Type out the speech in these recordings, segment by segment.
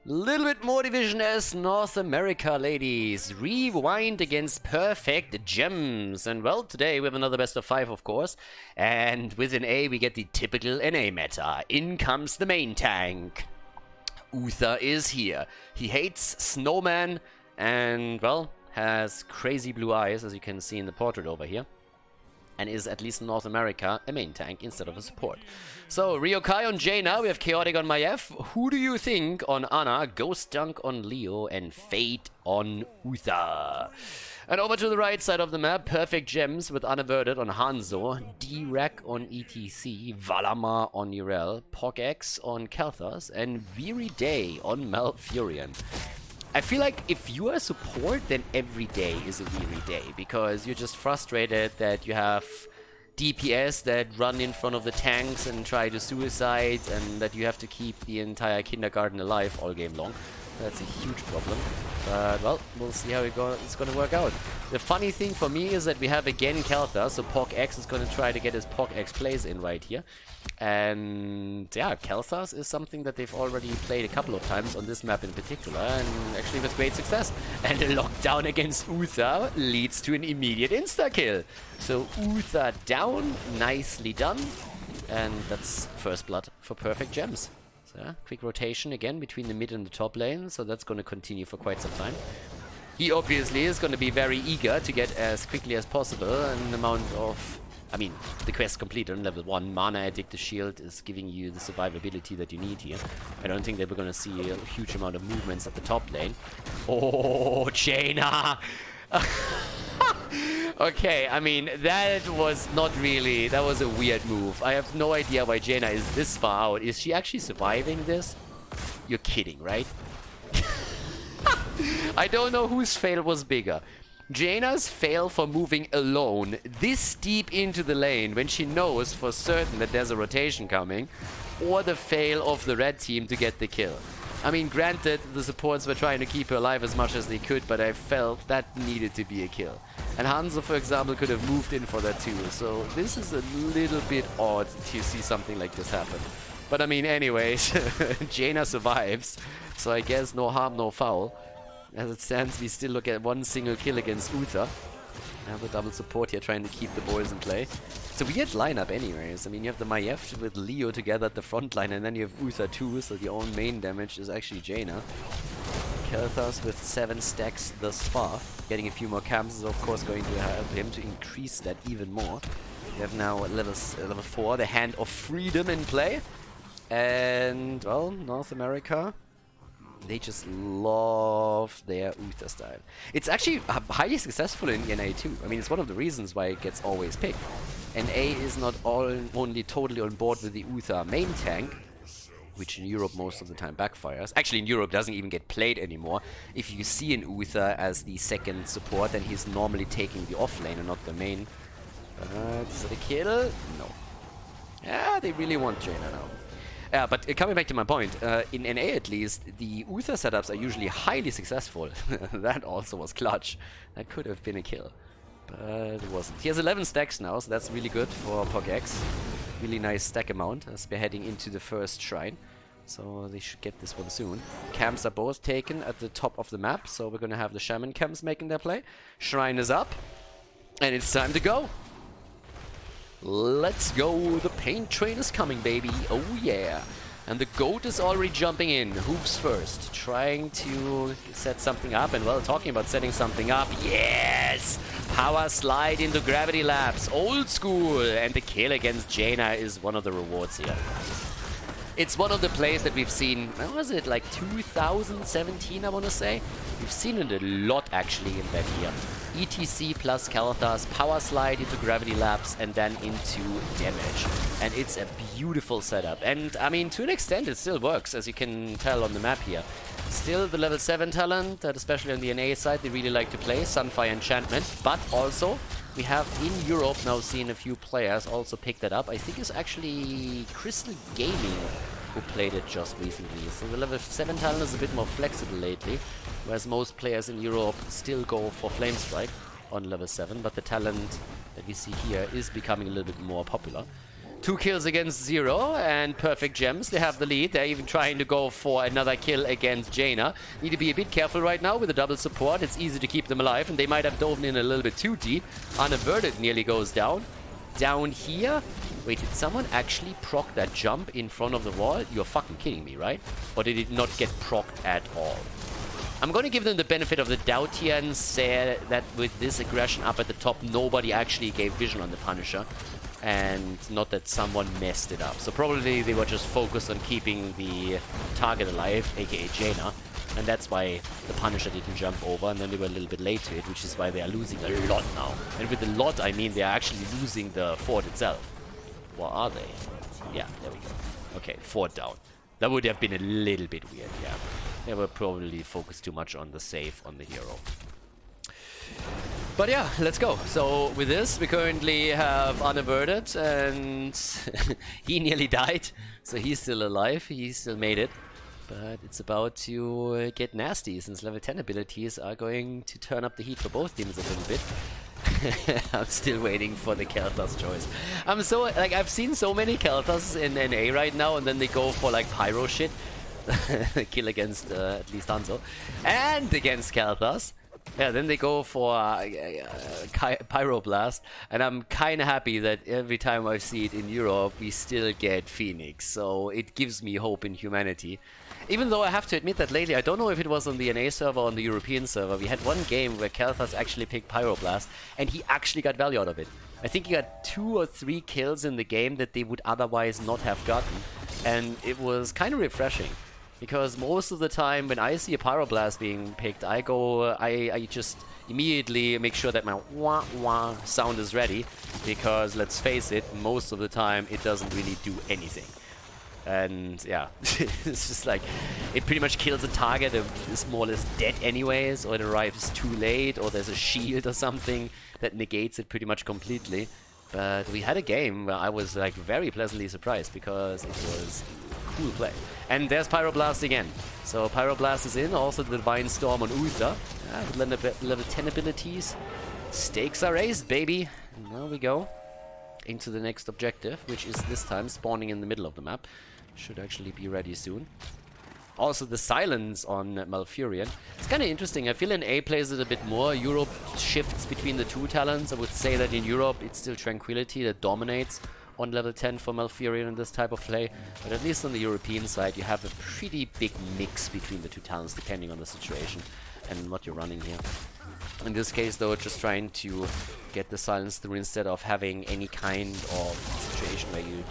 Little bit more Division S North America, ladies. RewinD against Perfect Gems. And well, today we have another best of 5, of course. And with an A, we get the typical NA meta. In comes the main tank. Uther is here. He hates Snowman and, well, has crazy blue eyes, as you can see in the portrait over here. And is, at least in North America, a main tank instead of a support. So, Ryokai on Jaina, we have Chaotic on Maiev. Who do you think on Ana? Ghost Dunk on Leo, and Fate on Uther. And over to the right side of the map, Perfect Gems with Unaverted on Hanzo, D-Rack on ETC, Valamar on Urel, PogX on Kalthas, and Weary Day on Malfurion. I feel like if you are a support, then every day is a weary day, because you're just frustrated that you have DPS that run in front of the tanks and try to suicide, and that you have to keep the entire kindergarten alive all game long. That's a huge problem. But, well, we'll see how it's going to work out. The funny thing for me is that we have again Kalthas, so PogX is going to try to get his PogX plays in right here. And yeah, Kalthas is something that they've already played a couple of times on this map in particular, and actually with great success. And a lockdown against Uther leads to an immediate insta-kill. So Uther down, nicely done. And that's first blood for Perfect Gems. So, quick rotation again between the mid and the top lane, so that's going to continue for quite some time. He obviously is going to be very eager to get as quickly as possible an amount of... I mean, the quest completed on level 1. Mana Addict the Shield is giving you the survivability that you need here. I don't think that we're going to see a huge amount of movements at the top lane. Oh, Jaina! Okay, I mean, that was not really... That was a weird move. I have no idea why Jaina is this far out. Is she actually surviving this? You're kidding, right? I don't know whose fail was bigger. Jaina's fail for moving alone this deep into the lane when she knows for certain that there's a rotation coming, or the fail of the red team to get the kill. I mean, granted, the supports were trying to keep her alive as much as they could, but I felt that needed to be a kill. And Hanzo, for example, could have moved in for that too, so this is a little bit odd to see something like this happen. But I mean, anyways, Jaina survives, so I guess no harm, no foul. As it stands, we still look at one single kill against Uther. I have a double support here trying to keep the boys in play. It's a weird lineup anyways. I mean, you have the Maiev with Leo together at the front line, and then you have Uther too, so the own main damage is actually Jaina. Kalthas with 7 stacks thus far. Getting a few more camps is of course going to help him to increase that even more. We have now level 4, the Hand of Freedom in play. And, well, North America, they just love their Uther style. It's actually highly successful in NA too. I mean, it's one of the reasons why it gets always picked. NA is not only totally on board with the Uther main tank, which in Europe most of the time backfires. Actually, in Europe doesn't even get played anymore. If you see an Uther as the second support, then he's normally taking the off lane and not the main. Is it a kill? No. Yeah, they really want Jaina now. Yeah, but coming back to my point, in NA at least, the Uther setups are usually highly successful. That also was clutch. That could have been a kill, but it wasn't. He has 11 stacks now, so that's really good for PogX. Really nice stack amount as we're heading into the first shrine. So they should get this one soon. Camps are both taken at the top of the map, so we're going to have the Shaman camps making their play. Shrine is up, and it's time to go. Let's go, the paint train is coming, baby. Oh yeah. And the goat is already jumping in. Hoops first, trying to set something up. And well, talking about setting something up, yes! Power slide into gravity labs, old school. And the kill against Jaina is one of the rewards here. It's one of the plays that we've seen, when was it, like 2017 I want to say? We've seen it a lot actually in that year. ETC plus Kalthas, power slide into gravity labs, and then into damage. And it's a beautiful setup. And I mean, to an extent it still works, as you can tell on the map here. Still the level 7 talent, that especially on the NA side they really like to play, Sunfire Enchantment. But also, we have in Europe now seen a few players also pick that up. I think it's actually Crystal Gaming who played it just recently. So the level 7 talent is a bit more flexible lately, whereas most players in Europe still go for Flame Strike on level 7, but the talent that we see here is becoming a little bit more popular. 2 kills against 0 and perfect gems. They have the lead. They're even trying to go for another kill against Jaina. Need to be a bit careful right now with the double support. It's easy to keep them alive, and they might have dove in a little bit too deep. Unaverted nearly goes down. Down here. Wait, did someone actually proc that jump in front of the wall? You're fucking kidding me, right? Or did it not get procced at all? I'm going to give them the benefit of the doubt here and say that with this aggression up at the top, nobody actually gave vision on the Punisher. And not that someone messed it up. So probably they were just focused on keeping the target alive, aka Jaina. And that's why the Punisher didn't jump over, and then they were a little bit late to it, which is why they are losing a lot now. And with a lot, I mean they are actually losing the fort itself. Or are they? Yeah, there we go. Okay, fort down. That would have been a little bit weird, yeah. They were probably focused too much on the save on the hero. But yeah, let's go. So with this, we currently have Unaverted, and he nearly died. So he's still alive, he still made it. But it's about to get nasty, since level 10 abilities are going to turn up the heat for both teams a little bit. I'm still waiting for the Khaldor's choice. I'm so, like, I've seen so many Khaldors in NA right now, and then they go for, like, pyro shit. Kill against, at least Hanzo. And against Khaldors. Yeah, then they go for Pyroblast, and I'm kind of happy that every time I see it in Europe, we still get Phoenix, so it gives me hope in humanity. Even though I have to admit that lately, I don't know if it was on the NA server or on the European server, we had one game where Khaldor actually picked Pyroblast, and he actually got value out of it. I think he got 2 or 3 kills in the game that they would otherwise not have gotten, and it was kind of refreshing. Because most of the time when I see a Pyroblast being picked, I just immediately make sure that my wah wah sound is ready. Because let's face it, most of the time it doesn't really do anything. And yeah, it's just like, it pretty much kills a target that is more or less dead anyways, or it arrives too late, or there's a shield or something that negates it pretty much completely. But we had a game where I was like very pleasantly surprised because it was cool play. And there's Pyroblast again. So Pyroblast is in, also the Divine Storm on Uther. With level 10 abilities. Stakes are raised, baby. And now we go into the next objective, which is this time spawning in the middle of the map. Should actually be ready soon. Also the silence on Malfurion. It's kind of interesting. I feel NA plays it a bit more. Europe shifts between the two talents. I would say that in Europe it's still Tranquility that dominates on level 10 for Malfurion in this type of play. But at least on the European side you have a pretty big mix between the two talents depending on the situation and what you're running here. In this case though, just trying to get the silence through instead of having any kind of situation where you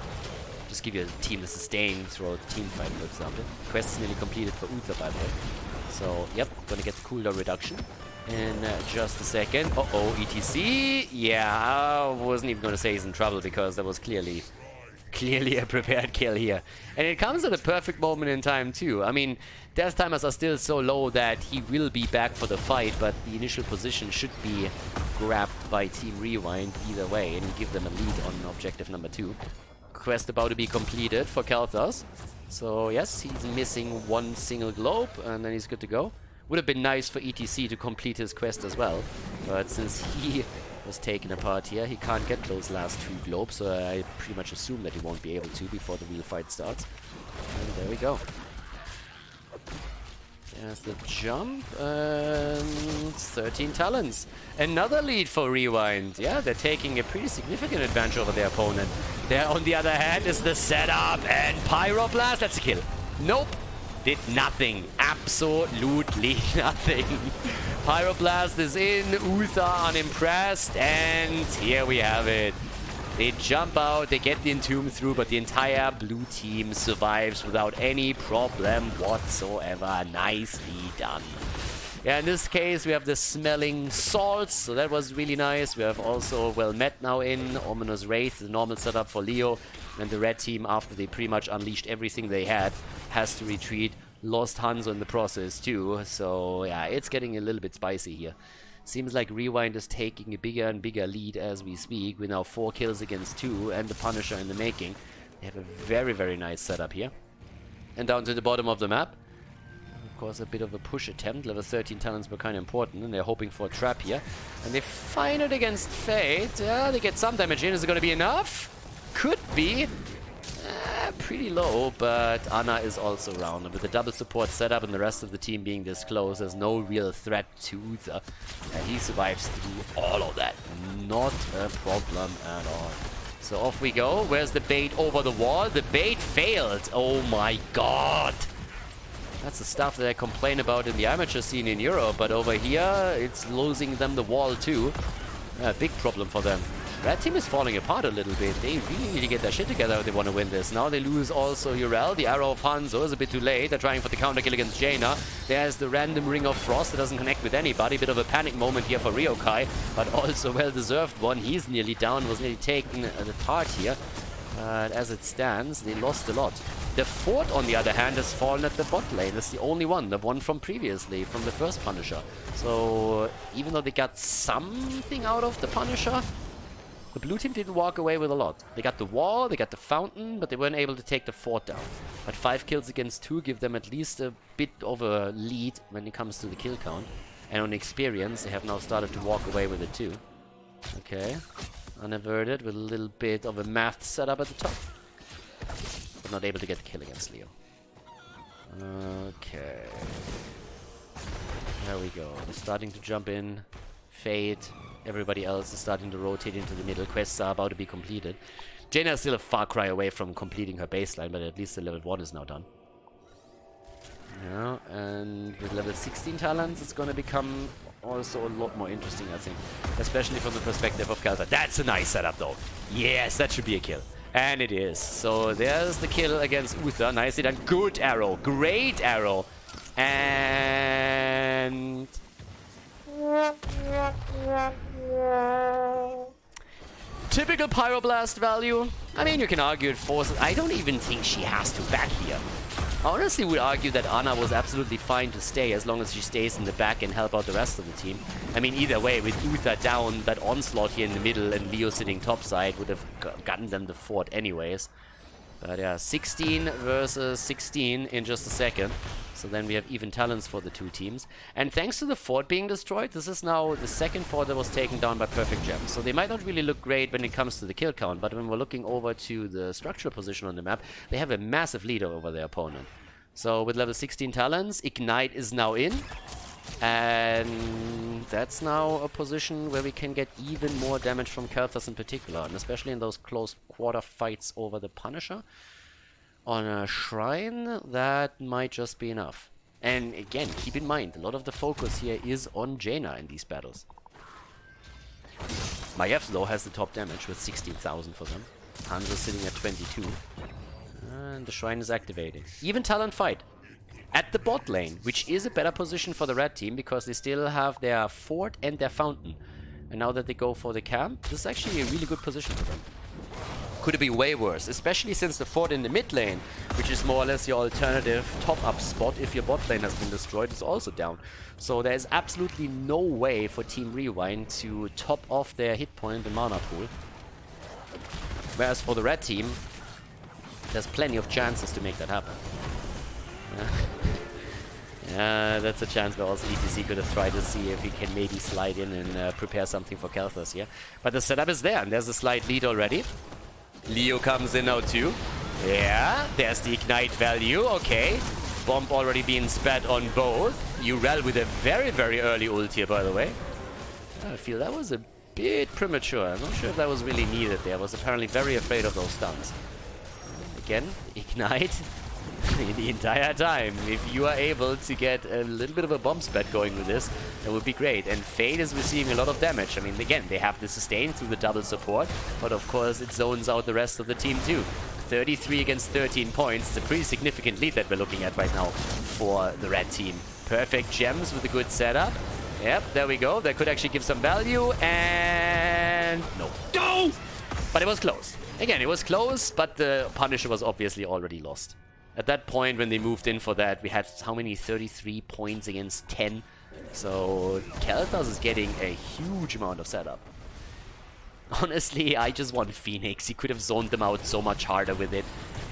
just give your team the sustain throughout the team fight, for example. Quest is nearly completed for Uther, by the way. So, yep, gonna get the cooldown reduction in just a second. Uh-oh, ETC. Yeah, I wasn't even gonna say he's in trouble because that was clearly a prepared kill here. And it comes at a perfect moment in time too. I mean, death timers are still so low that he will be back for the fight, but the initial position should be grabbed by Team RewinD either way and give them a lead on objective number 2. Quest about to be completed for Khaldor. So yes, he's missing one single globe and then he's good to go. Would have been nice for ETC to complete his quest as well, but since he was taken apart here, he can't get those last 2 globes, so I pretty much assume that he won't be able to before the real fight starts. And there we go. There's the jump, and 13 talents. Another lead for RewinD. Yeah, they're taking a pretty significant advantage over their opponent. There, on the other hand, is the setup, and Pyroblast, that's a kill. Nope, did nothing. Absolutely nothing. Pyroblast is in, Uther unimpressed, and here we have it. They jump out, they get the entomb through, but the entire blue team survives without any problem whatsoever. Nicely done. Yeah, in this case, we have the smelling salts, so that was really nice. We have also Well Met now in, Ominous Wraith, the normal setup for Leo. And the red team, after they pretty much unleashed everything they had, has to retreat. Lost Hanzo in the process too, so yeah, it's getting a little bit spicy here. Seems like RewinD is taking a bigger and bigger lead as we speak, with now 4 kills against 2 and the Punisher in the making. They have a very, very nice setup here. And down to the bottom of the map. Of course, a bit of a push attempt. Level 13 talents were kind of important, and they're hoping for a trap here. And they find it against Fate. Yeah, they get some damage in. Is it going to be enough? could be pretty low, but Ana is also around. And with the double support setup and the rest of the team being this close, there's no real threat to Uther. And he survives through all of that. Not a problem at all. So off we go. Where's the bait over the wall? The bait failed. Oh my god. That's the stuff that I complain about in the amateur scene in Europe, but over here, it's losing them the wall too. A big problem for them. Red team is falling apart a little bit. They really need to get their shit together if they want to win this. Now they lose also Urel. The arrow of Hanzo is a bit too late. They're trying for the counter kill against Jaina. There's the random Ring of Frost that doesn't connect with anybody. Bit of a panic moment here for Ryokai, but also well-deserved one. He's nearly down, was nearly taken apart here. But as it stands, they lost a lot. The fort, on the other hand, has fallen at the bot lane. That's the only one, the one from previously, from the first Punisher. So even though they got something out of the Punisher, the blue team didn't walk away with a lot. They got the wall, they got the fountain, but they weren't able to take the fort down. But 5 kills against 2 give them at least a bit of a lead when it comes to the kill count. And on experience, they have now started to walk away with it too. Okay. Unaverted with a little bit of a math setup at the top. But not able to get the kill against Leo. Okay. There we go. They're starting to jump in. Fade. Everybody else is starting to rotate into the middle. Quests are about to be completed. Jaina is still a far cry away from completing her baseline, but at least the level 1 is now done. Yeah, and with level 16 talents, it's going to become also a lot more interesting, I think. Especially from the perspective of Khaldor. That's a nice setup, though. Yes, that should be a kill. And it is. So there's the kill against Uther. Nicely done. Good arrow. Great arrow. And... typical Pyroblast value. I mean, you can argue it forces... I don't even think she has to back here. I honestly would argue that Ana was absolutely fine to stay as long as she stays in the back and help out the rest of the team. I mean, either way, with Uther down, that onslaught here in the middle and Leo sitting topside would have gotten them the fort anyways. But yeah, 16 versus 16 in just a second. So then we have even talents for the two teams. And thanks to the fort being destroyed, this is now the second fort that was taken down by Perfect Gems. So they might not really look great when it comes to the kill count, but when we're looking over to the structural position on the map, they have a massive lead over their opponent. So with level 16 talents, Ignite is now in. And that's now a position where we can get even more damage from Khaldor in particular. And especially in those close quarter fights over the Punisher. On a Shrine, that might just be enough. And again, keep in mind, a lot of the focus here is on Jaina in these battles. Maiev, though, has the top damage with 16,000 for them. Hanzo sitting at 22. And the Shrine is activating. Even talent fight. At the bot lane, which is a better position for the red team because they still have their fort and their fountain. And now that they go for the camp, this is actually a really good position for them. Could it be way worse, especially since the fort in the mid lane, which is more or less your alternative top-up spot if your bot lane has been destroyed, is also down. So there is absolutely no way for Team RewinD to top off their hit point and mana pool. Whereas for the red team, there's plenty of chances to make that happen. Yeah, that's a chance where also ETC could have tried to see if he can maybe slide in and prepare something for Khaldor here. But the setup is there, and there's a slight lead already. Leo comes in now too. Yeah, there's the Ignite value. Okay. Bomb already being spat on both. Urel with a very, very early ult here, by the way. I feel that was a bit premature. I'm not sure if that was really needed there. I was apparently very afraid of those stuns. Again, Ignite. The entire time. If you are able to get a little bit of a bomb spat going with this, that would be great. And Fade is receiving a lot of damage. I mean, again, they have the sustain through the double support, but of course it zones out the rest of the team too. 33 against 13 points. It's a pretty significant lead that we're looking at right now for the red team. Perfect Gems with a good setup. Yep, there we go. That could actually give some value, and no. No! But it was close. Again, it was close, but the Punisher was obviously already lost. At that point, when they moved in for that, we had how many? 33 points against 10. So Khaldor is getting a huge amount of setup. Honestly, I just want Phoenix. You could have zoned them out so much harder with it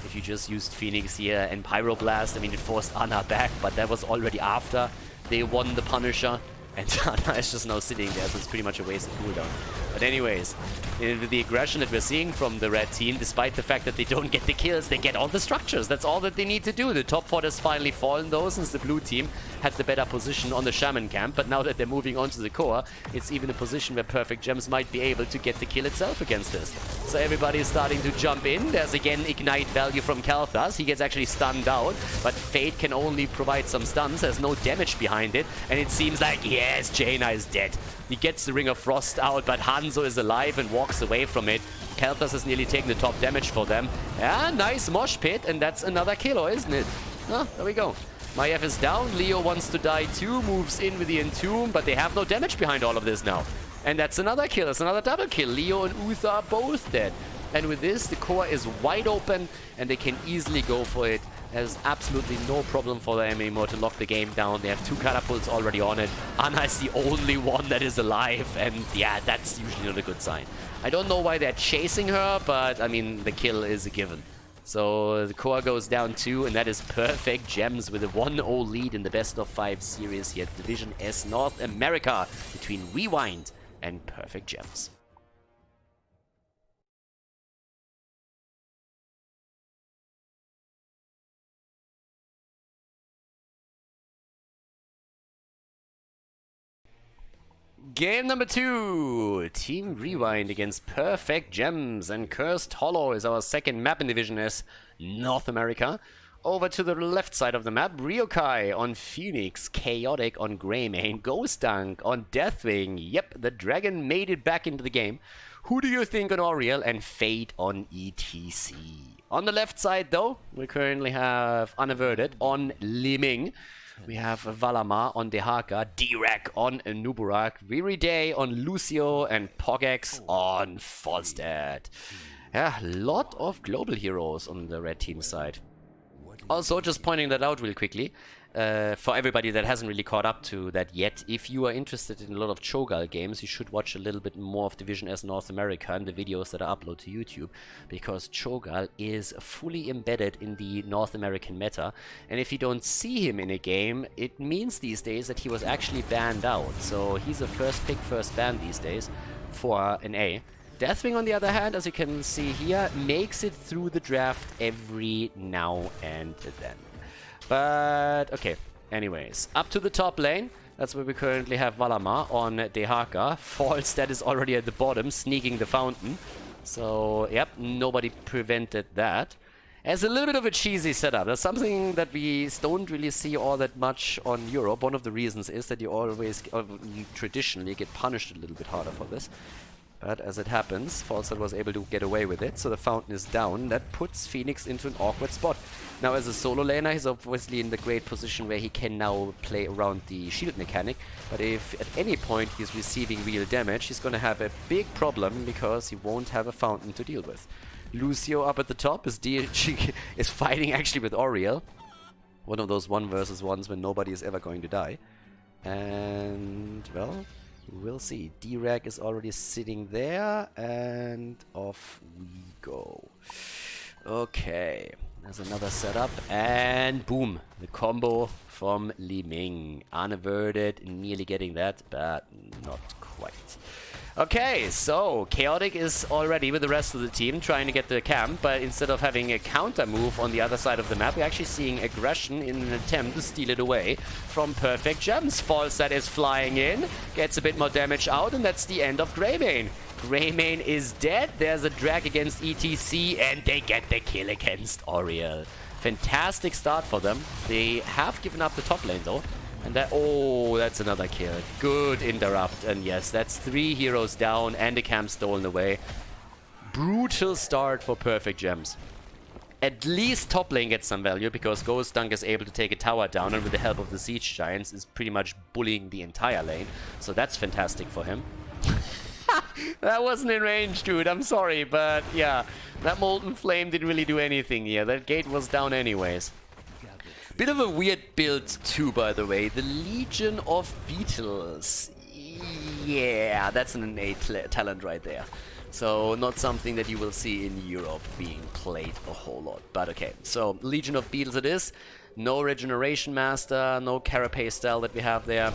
if you just used Phoenix here. And Pyroblast, I mean, it forced Ana back, but that was already after they won the Punisher. And Ana is just now sitting there, so it's pretty much a wasted cooldown. But anyways, the aggression that we're seeing from the red team, despite the fact that they don't get the kills, they get all the structures. That's all that they need to do. The top fort has finally fallen though, since the blue team had the better position on the Shaman camp. But now that they're moving on to the core, it's even a position where Perfect Gems might be able to get the kill itself against this. So everybody is starting to jump in. There's again Ignite value from Khaldor. He gets actually stunned out, but Fate can only provide some stuns. There's no damage behind it, and it seems like, yes, Jaina is dead. He gets the Ring of Frost out, but Hanzo is alive and walks away from it. Khaldor has nearly taken the top damage for them. Yeah, nice mosh pit, and that's another killer, isn't it? Oh, there we go. Maiev is down. Leo wants to die too, moves in with the Entomb, but they have no damage behind all of this now. And that's another kill. That's another double kill. Leo and Uther are both dead. And with this, the core is wide open, and they can easily go for it. There's absolutely no problem for them anymore to lock the game down. They have 2 catapults already on it. Ana is the only one that is alive, and yeah, that's usually not a good sign. I don't know why they're chasing her, but I mean, the kill is a given. So the core goes down 2, and that is Perfect Gems with a 1-0 lead in the best of 5 series here at Division S North America between RewinD and Perfect Gems. Game number 2, Team RewinD against Perfect Gems, and Cursed Hollow is our second map in Division S North America. Over to the left side of the map, Ryokai on Phoenix, Chaotic on Greymane, Ghost Dunk on Deathwing. Yep, the dragon made it back into the game. Who do you think on Oriel, and Fate on ETC? On the left side though, we currently have Unaverted on Liming. We have Valamar on Dehaka, D-Rack on Nuburak, RewinD on Lucio, and Pogex on Falstad. Yeah, a lot of global heroes on the red team side. Also, just pointing that out real quickly, for everybody that hasn't really caught up to that yet, if you are interested in a lot of Cho'Gall games, you should watch a little bit more of Division S North America and the videos that I upload to YouTube, because Cho'Gall is fully embedded in the North American meta, and if you don't see him in a game, it means these days that he was actually banned out. So he's a first pick, first ban these days for an A. Deathwing, on the other hand, as you can see here, makes it through the draft every now and then. But, okay, anyways, up to the top lane. That's where we currently have Valamar on Dehaka. Falstad is already at the bottom, sneaking the fountain. So, yep, nobody prevented that. It's a little bit of a cheesy setup. That's something that we don't really see all that much on Europe. One of the reasons is that you always, traditionally, get punished a little bit harder for this. But as it happens, Falstad was able to get away with it, so the fountain is down. That puts Phoenix into an awkward spot. Now, as a solo laner, he's obviously in the great position where he can now play around the shield mechanic. But if at any point he's receiving real damage, he's going to have a big problem because he won't have a fountain to deal with. Lucio up at the top is fighting actually with Oriel. One of those 1 versus 1s when nobody is ever going to die. And, well, we'll see. D-Rack is already sitting there, and off we go. Okay, there's another setup, and boom, the combo from Li Ming. Unaverted, nearly getting that, but not quite. Okay, so Chaotic is already with the rest of the team trying to get the camp, but instead of having a counter move on the other side of the map, we're actually seeing aggression in an attempt to steal it away from Perfect Gems. Falstad is flying in, gets a bit more damage out, and that's the end of Greymane. Greymane is dead, there's a drag against ETC, and they get the kill against Oriel. Fantastic start for them. They have given up the top lane though. And that, oh, that's another kill. Good interrupt. And yes, that's 3 heroes down and a camp stolen away. Brutal start for Perfect Gems. At least top lane gets some value because Ghost Dunk is able to take a tower down, and with the help of the Siege Giants is pretty much bullying the entire lane. So that's fantastic for him. That wasn't in range, dude. I'm sorry, but yeah. That Molten Flame didn't really do anything here. That gate was down anyways. Bit of a weird build too, by the way. The Legion of Beetles. Yeah, that's an innate talent right there. So not something that you will see in Europe being played a whole lot. But okay, so Legion of Beetles it is. No Regeneration Master, no Carapace style that we have there.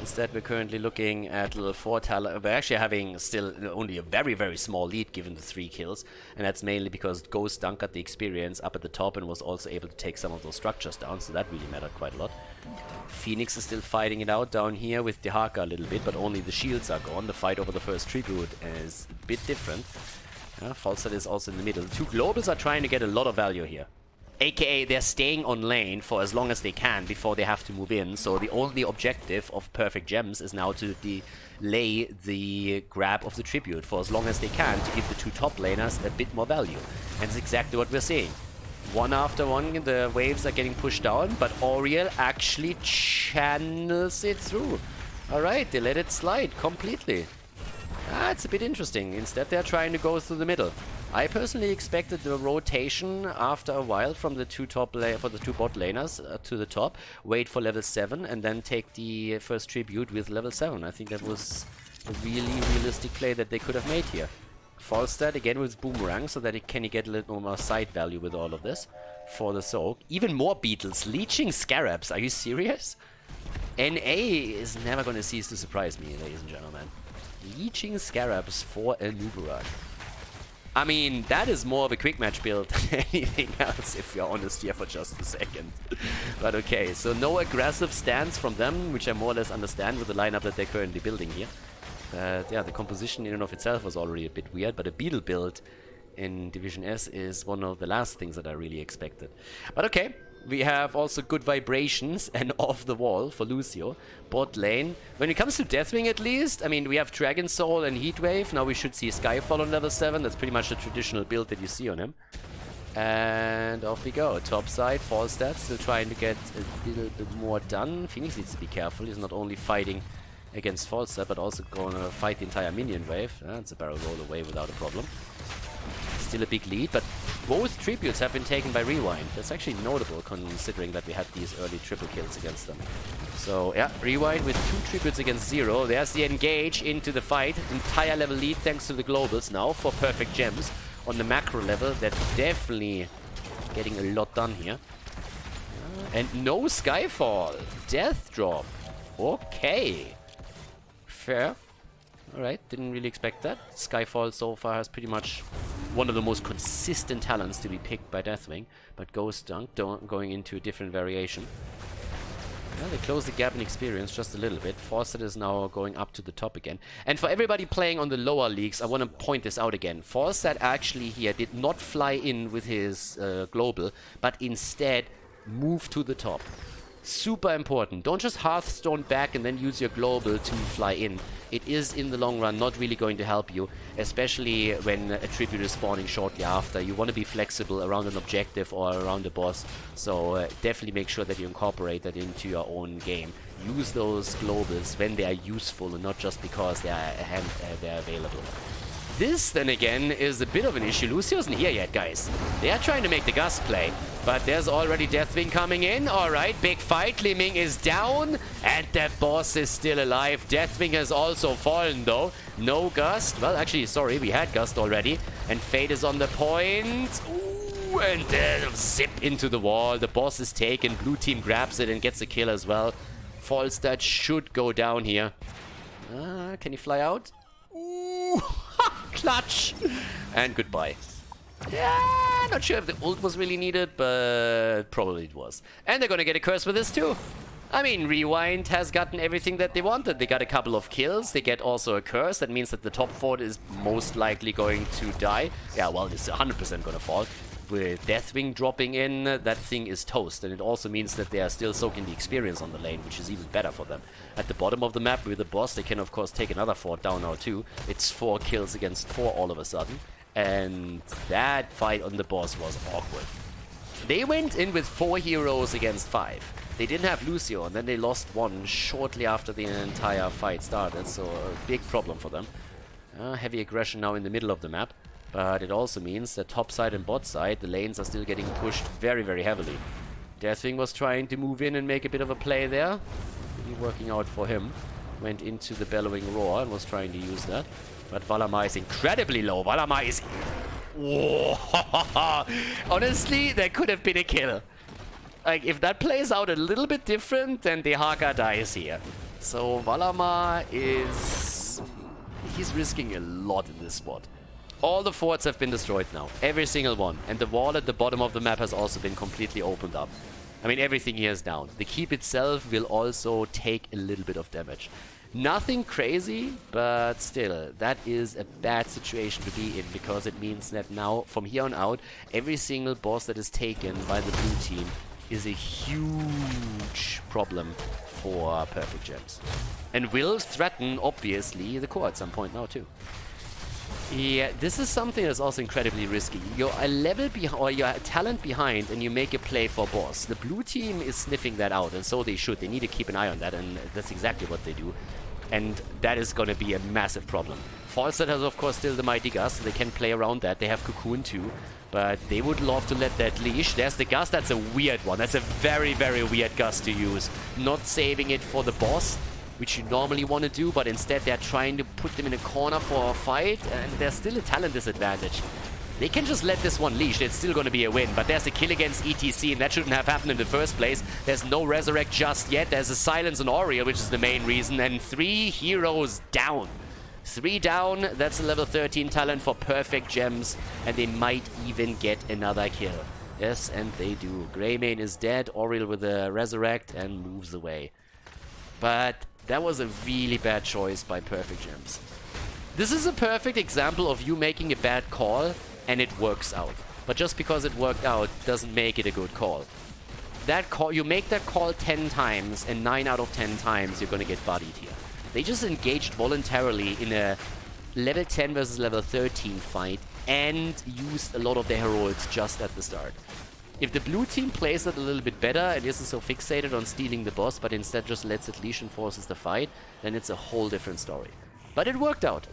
Instead, we're currently looking at level 4 talent. We're actually having still only a very, very small lead given the 3 kills. And that's mainly because Ghost Dunk got the experience up at the top and was also able to take some of those structures down. So that really mattered quite a lot. Phoenix is still fighting it out down here with Dehaka a little bit, but only the shields are gone. The fight over the first tribute is a bit different. Falstad is also in the middle. The 2 globals are trying to get a lot of value here. AKA, they're staying on lane for as long as they can before they have to move in. So the only objective of Perfect Gems is now to delay the grab of the tribute for as long as they can to give the 2 top laners a bit more value. And it's exactly what we're seeing. One after one, the waves are getting pushed down, but Oriel actually channels it through. Alright, they let it slide completely. It's a bit interesting. Instead, they're trying to go through the middle. I personally expected the rotation after a while from the 2 bot laners to the top, wait for level 7, and then take the first tribute with level 7. I think that was a really realistic play that they could have made here. Falstad again with Boomerang, so that he can get a little more side value with all of this for the soak. Even more beetles, leeching scarabs. Are you serious? NA is never going to cease to surprise me, ladies and gentlemen. Leeching scarabs for a Nubaraj. I mean, that is more of a quick match build than anything else, if you're honest here for just a second. But okay, so no aggressive stance from them, which I more or less understand with the lineup that they're currently building here. Yeah, the composition in and of itself was already a bit weird, but a beetle build in Division S is one of the last things that I really expected. But okay, we have also good vibrations and off the wall for Lucio. Bot lane. When it comes to Deathwing at least, I mean, we have Dragon Soul and Heatwave. Now we should see Skyfall on level 7. That's pretty much the traditional build that you see on him. And off we go. Top side, Falstad still trying to get a little bit more done. Phoenix needs to be careful. He's not only fighting against Falstad, but also going to fight the entire minion wave. It's a barrel roll away without a problem. Still a big lead, but both tributes have been taken by RewinD. That's actually notable considering that we had these early triple kills against them. So yeah, RewinD with 2 tributes against 0. There's the engage into the fight. Entire level lead thanks to the globals now for Perfect Gems. On the macro level, they're definitely getting a lot done here. And no Skyfall. Death drop. Okay. Fair. Alright, didn't really expect that. Skyfall so far has pretty much one of the most consistent talents to be picked by Deathwing, but Ghost Dunk going into a different variation. Well, they close the gap in experience just a little bit. Fawcett is now going up to the top again. And for everybody playing on the lower leagues, I want to point this out again. Fawcett actually here did not fly in with his global, but instead move to the top. Super important. Don't just Hearthstone back and then use your global to fly in. It is, in the long run, not really going to help you, especially when a tribute is spawning shortly after. You want to be flexible around an objective or around a boss, so definitely make sure that you incorporate that into your own game. Use those globals when they are useful and not just because they are they're available. This, then again, is a bit of an issue. Lucio isn't here yet, guys. They are trying to make the Gus play, but there's already Deathwing coming in. Alright, big fight. Li Ming is down, and the boss is still alive. Deathwing has also fallen, though. No Gust. Well, actually, sorry, we had Gust already. And Fate is on the point. Ooh, and then zip into the wall. The boss is taken. Blue team grabs it and gets a kill as well. Falstad should go down here. Can he fly out? Ooh, clutch! And goodbye. Yeah, not sure if the ult was really needed, but probably it was. And they're gonna get a curse with this too. I mean, RewinD has gotten everything that they wanted. They got a couple of kills. They get also a curse. That means that the top fort is most likely going to die. Yeah, well, it's 100% gonna fall. With Deathwing dropping in, that thing is toast. And it also means that they are still soaking the experience on the lane, which is even better for them. At the bottom of the map with the boss, they can of course take another fort down now too. It's 4 kills against 4 all of a sudden. And that fight on the boss was awkward. They went in with 4 heroes against 5. They didn't have Lucio, and then they lost 1 shortly after the entire fight started. So a big problem for them. Heavy aggression now in the middle of the map. But it also means that top side and bot side, the lanes are still getting pushed very, very heavily. Deathwing was trying to move in and make a bit of a play there. Really working out for him. Went into the Bellowing Roar and was trying to use that. But Valamar is incredibly low. Valamar is... Whoa. Honestly, that could have been a kill. Like, if that plays out a little bit different, then Dehaka dies here. So Valamar is... he's risking a lot in this spot. All the forts have been destroyed now. Every single one. And the wall at the bottom of the map has also been completely opened up. I mean, everything here is down. The keep itself will also take a little bit of damage. Nothing crazy, but still, that is a bad situation to be in, because it means that now, from here on out, every single boss that is taken by the blue team is a huge problem for Perfect Gems. And will threaten, obviously, the core at some point now, too. Yeah, this is something that's also incredibly risky. You're a level behind, or you're a talent behind, and you make a play for boss. The blue team is sniffing that out, and so they should. They need to keep an eye on that, and that's exactly what they do. And that is going to be a massive problem. Falstad has, of course, still the Mighty Gust. They can play around that. They have Cocoon too, but they would love to let that leash. There's the Gust. That's a weird one. That's a very, very weird Gust to use. Not saving it for the boss, which you normally want to do, but instead they're trying to put them in a corner for a fight, and there's still a talent disadvantage. They can just let this one leash, it's still going to be a win, but there's a kill against ETC, and that shouldn't have happened in the first place. There's no Resurrect just yet, there's a silence on Oriel, which is the main reason, and 3 heroes down. 3 down, that's a level 13 talent for Perfect Gems, and they might even get another kill. Yes, and they do. Greymane is dead, Oriel with a Resurrect, and moves away. But that was a really bad choice by Perfect Gems. This is a perfect example of you making a bad call and it works out. But just because it worked out doesn't make it a good call. That call, you make that call 10 times and 9 out of 10 times you're gonna get bodied here. They just engaged voluntarily in a level 10 versus level 13 fight and used a lot of their heroics just at the start. If the blue team plays it a little bit better and isn't so fixated on stealing the boss, but instead just lets it leash and forces the fight, then it's a whole different story. But it worked out.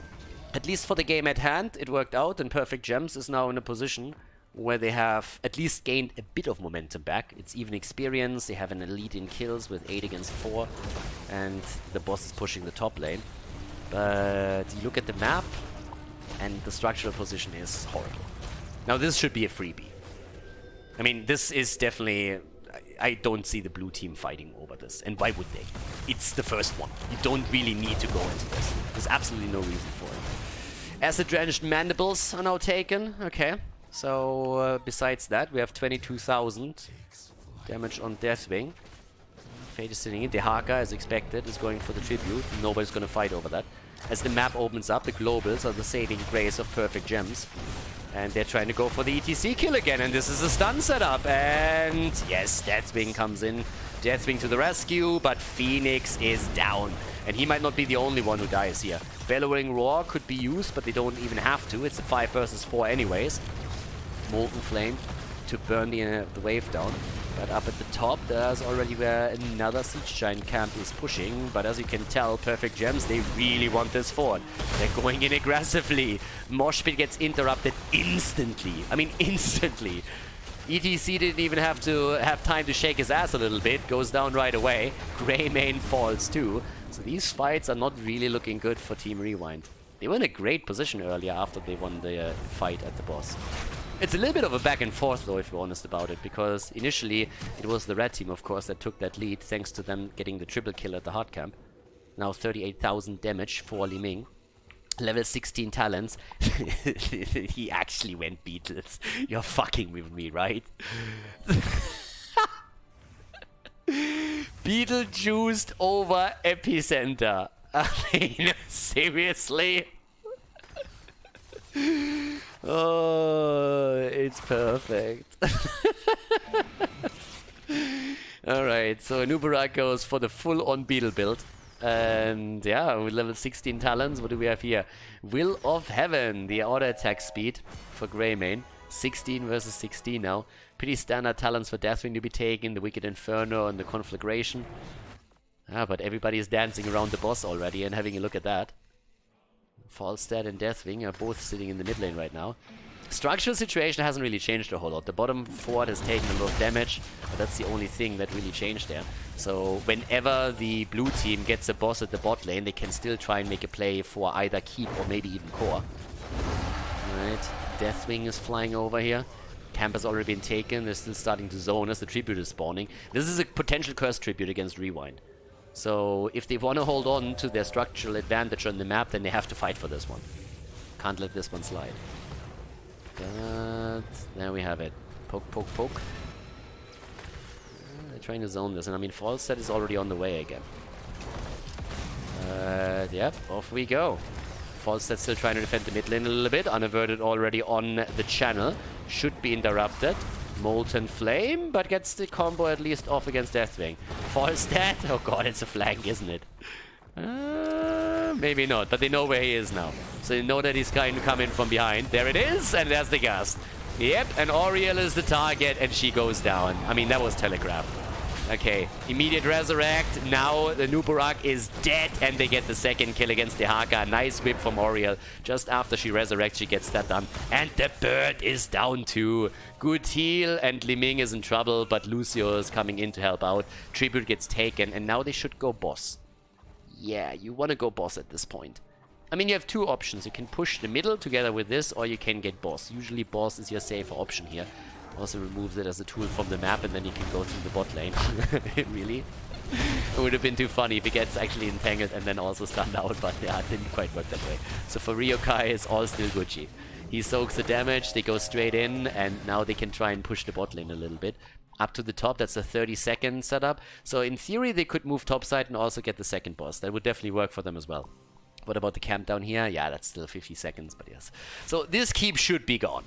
At least for the game at hand, it worked out, and Perfect Gems is now in a position where they have at least gained a bit of momentum back. It's even experience, they have an elite in kills with 8 against 4, and the boss is pushing the top lane. But you look at the map, and the structural position is horrible. Now this should be a freebie. I mean, this is definitely... I don't see the blue team fighting over this. And why would they? It's the first one. You don't really need to go into this. There's absolutely no reason for it. Acid-drenched mandibles are now taken. Okay. So, besides that, we have 22,000 damage on Deathwing. Fate is sitting in. The Haka, as expected, is going for the tribute. Nobody's going to fight over that. As the map opens up, the globals are the saving grace of Perfect Gems. And they're trying to go for the ETC kill again, and this is a stun setup. And yes, Deathwing comes in. Deathwing to the rescue, but Phoenix is down. And he might not be the only one who dies here. Bellowing Roar could be used, but they don't even have to. It's a 5 versus 4 anyways. Molten Flame to burn the wave down. But up at the top, there's already where another Siege Giant camp is pushing. But as you can tell, Perfect Gems, they really want this fort. They're going in aggressively. Moshpit gets interrupted instantly. I mean, instantly. ETC didn't even have time to shake his ass a little bit. Goes down right away. Greymane falls too. So these fights are not really looking good for Team RewinD. They were in a great position earlier after they won the fight at the boss. It's a little bit of a back and forth though, if we're honest about it, because initially it was the red team, of course, that took that lead thanks to them getting the triple kill at the hard camp. Now 38,000 damage for Li Ming. Level 16 talents. He actually went Beatles. You're fucking with me, right? Beetlejuiced over Epicenter. I mean, seriously? Oh, it's perfect. Alright, so Nubarak goes for the full-on Beetle build. And yeah, with level 16 talents, what do we have here? Will of Heaven, the auto attack speed for Greymane. 16 versus 16 now. Pretty standard talents for Deathwing to be taken, the Wicked Inferno and the Conflagration. Ah, but everybody is dancing around the boss already and having a look at that. Falstad and Deathwing are both sitting in the mid lane right now. Structural situation hasn't really changed a whole lot. The bottom fort has taken a lot of damage, but that's the only thing that really changed there. So whenever the blue team gets a boss at the bot lane, they can still try and make a play for either keep or maybe even core. Alright, Deathwing is flying over here. Camp has already been taken. They're still starting to zone as the tribute is spawning. This is a potential curse tribute against RewinD. So if they want to hold on to their structural advantage on the map, then they have to fight for this one. Can't let this one slide. But there we have it. Poke, poke, poke. They're trying to zone this, and I mean, Falstad is already on the way again. Yep, off we go. Falstad still trying to defend the mid lane a little bit. Unaverted already on the channel. Should be interrupted. Molten Flame, but gets the combo at least off against Deathwing. Falstad? Oh god, it's a flank, isn't it? Maybe not, but they know where he is now. So they know that he's kind of coming from behind. There it is, and there's the gust. Yep, and Oriel is the target, and she goes down. I mean, that was telegraphed. Okay, immediate resurrect. Now the Nubarak is dead, and they get the second kill against the Haka. Nice whip from Oriel. Just after she resurrects, she gets that done. And the bird is down too. Good heal, and Li Ming is in trouble, but Lucio is coming in to help out. Tribute gets taken, and now they should go boss. Yeah, you want to go boss at this point. I mean, you have two options. You can push the middle together with this, or you can get boss. Usually boss is your safer option here. Also removes it as a tool from the map, and then you can go through the bot lane. Really? It would have been too funny if he gets actually entangled and then also stunned out, but yeah, it didn't quite work that way. So for Ryokai, it's all still Gucci. He soaks the damage, they go straight in, and now they can try and push the bot lane a little bit. Up to the top, that's a 30-second setup. So in theory, they could move topside and also get the second boss. That would definitely work for them as well. What about the camp down here? Yeah, that's still 50 seconds, but yes. So this keep should be gone.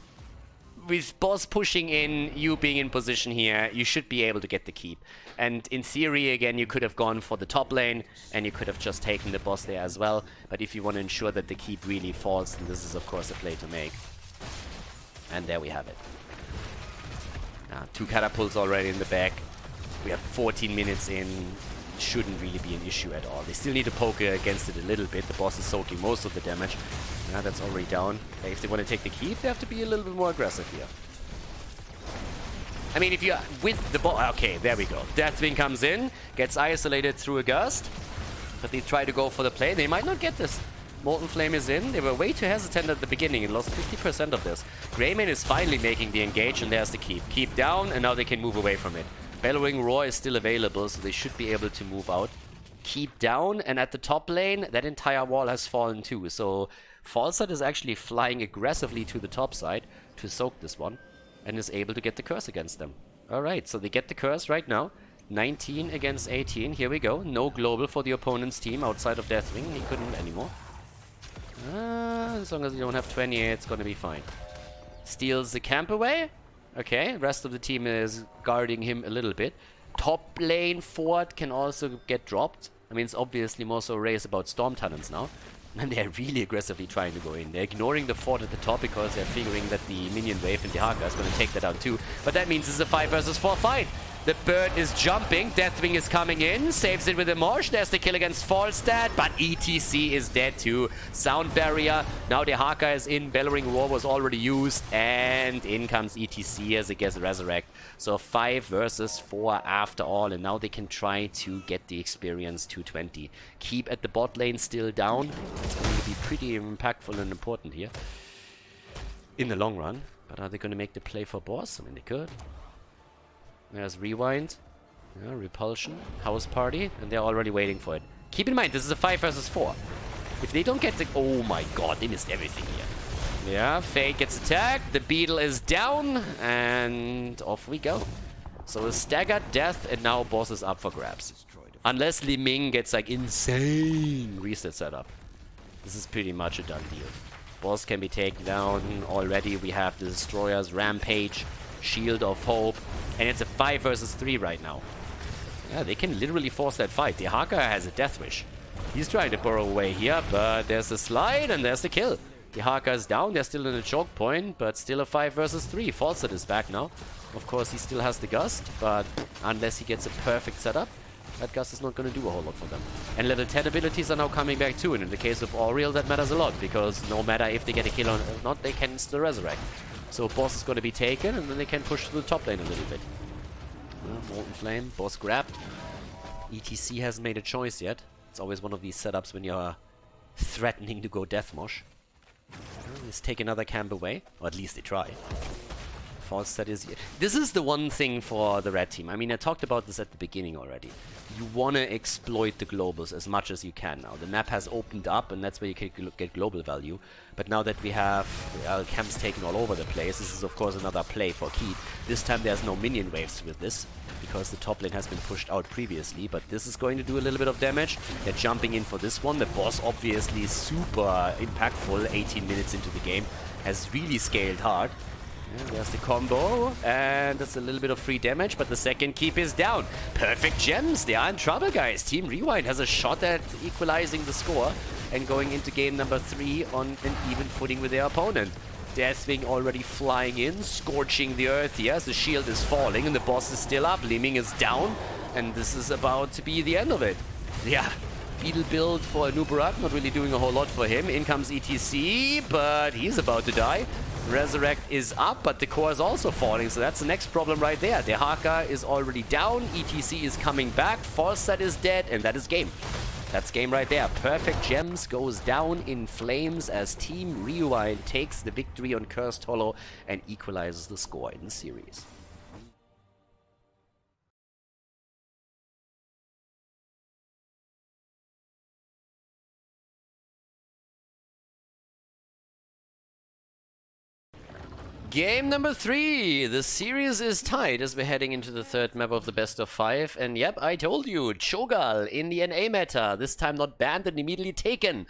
With boss pushing in, you being in position here, you should be able to get the keep. And in theory, again, you could have gone for the top lane, and you could have just taken the boss there as well. But if you want to ensure that the keep really falls, then this is, of course, a play to make. And there we have it. 2 catapults already in the back. We have 14 minutes in. Shouldn't really be an issue at all. They still need to poke against it a little bit. The boss is soaking most of the damage. Yeah, that's already down. If they want to take the keep, they have to be a little bit more aggressive here. I mean, if you're with the boss... Okay, there we go. Deathwing comes in, gets isolated through a gust. But they try to go for the play. They might not get this. Molten Flame is in. They were way too hesitant at the beginning and lost 50% of this. Greymane is finally making the engage, and there's the keep. Keep down, and now they can move away from it. Bellowing Roar is still available, so they should be able to move out. Keep down, and at the top lane, that entire wall has fallen too. So Falstad is actually flying aggressively to the top side to soak this one, and is able to get the curse against them. Alright, so they get the curse right now. 19 against 18, here we go. No global for the opponent's team outside of Deathwing. He couldn't anymore. As long as you don't have 28, it's gonna be fine. Steals the camp away. Okay, rest of the team is guarding him a little bit. Top lane fort can also get dropped. I mean, it's obviously more so a race about Storm Talons now. And they're really aggressively trying to go in. They're ignoring the fort at the top because they're figuring that the minion wave in the Haka is going to take that out too. But that means it's a 5 versus 4 fight. The bird is jumping. Deathwing is coming in. Saves it with a Morsh. There's the kill against Falstad. But ETC is dead too. Sound barrier. Now the Haka is in. Bellowing Roar was already used. And in comes ETC as it gets resurrect. So 5 versus 4 after all. And now they can try to get the experience 220. Keep at the bot lane still down. It's going to be pretty impactful and important here. In the long run. But are they going to make the play for boss? I mean, they could. There's RewinD, yeah, Repulsion, House Party, and they're already waiting for it. Keep in mind, this is a 5 versus 4. If they don't get the... Oh my god, they missed everything here. Yeah, Fate gets attacked, the Beetle is down, and off we go. So a staggered death, and now boss is up for grabs. Unless Li Ming gets like insane reset setup. This is pretty much a done deal. Boss can be taken down already. We have the Destroyer's Rampage, Shield of Hope, and it's a 5 versus 3 right now. Yeah, they can literally force that fight. The Haka has a death wish. He's trying to burrow away here, but there's the slide and there's the kill. The Haka is down. They're still in a choke point, but still a 5 versus 3. Falstad is back now. Of course, he still has the Gust, but unless he gets a perfect setup, that Gust is not going to do a whole lot for them. And level 10 abilities are now coming back too, and in the case of Oriel, that matters a lot, because no matter if they get a kill or not, they can still resurrect. So boss is going to be taken, and then they can push to the top lane a little bit. Molten Flame, boss grabbed. ETC hasn't made a choice yet. It's always one of these setups when you're threatening to go Deathmosh. Let's take another camp away, or at least they try. false set is... This is the one thing for the red team. I mean, I talked about this at the beginning already. You want to exploit the globals as much as you can now. The map has opened up, and that's where you can get global value. But now that we have camps taken all over the place, this is of course another play for Keith. This time there's no minion waves with this, because the top lane has been pushed out previously. But this is going to do a little bit of damage. They're jumping in for this one. The boss obviously super impactful 18 minutes into the game. Has really scaled hard. And there's the combo, and that's a little bit of free damage, but the second keep is down. Perfect gems, they are in trouble, guys. Team RewinD has a shot at equalizing the score and going into game number 3 on an even footing with their opponent. Deathwing already flying in, scorching the earth here as the shield is falling and the boss is still up. Liming is down, and this is about to be the end of it. Yeah. Beetle build for Nubarak, not really doing a whole lot for him. In comes ETC, but he's about to die. Resurrect is up, but the core is also falling, so that's the next problem right there. Dehaka is already down, ETC is coming back, Falset is dead, and that is game. That's game right there. Perfect Gems goes down in flames as Team RewinD takes the victory on Cursed Hollow and equalizes the score in the series. Game number 3. The series is tied as we're heading into the third map of the best of 5. And yep, I told you, Cho'Gall in the NA meta. This time not banned and immediately taken.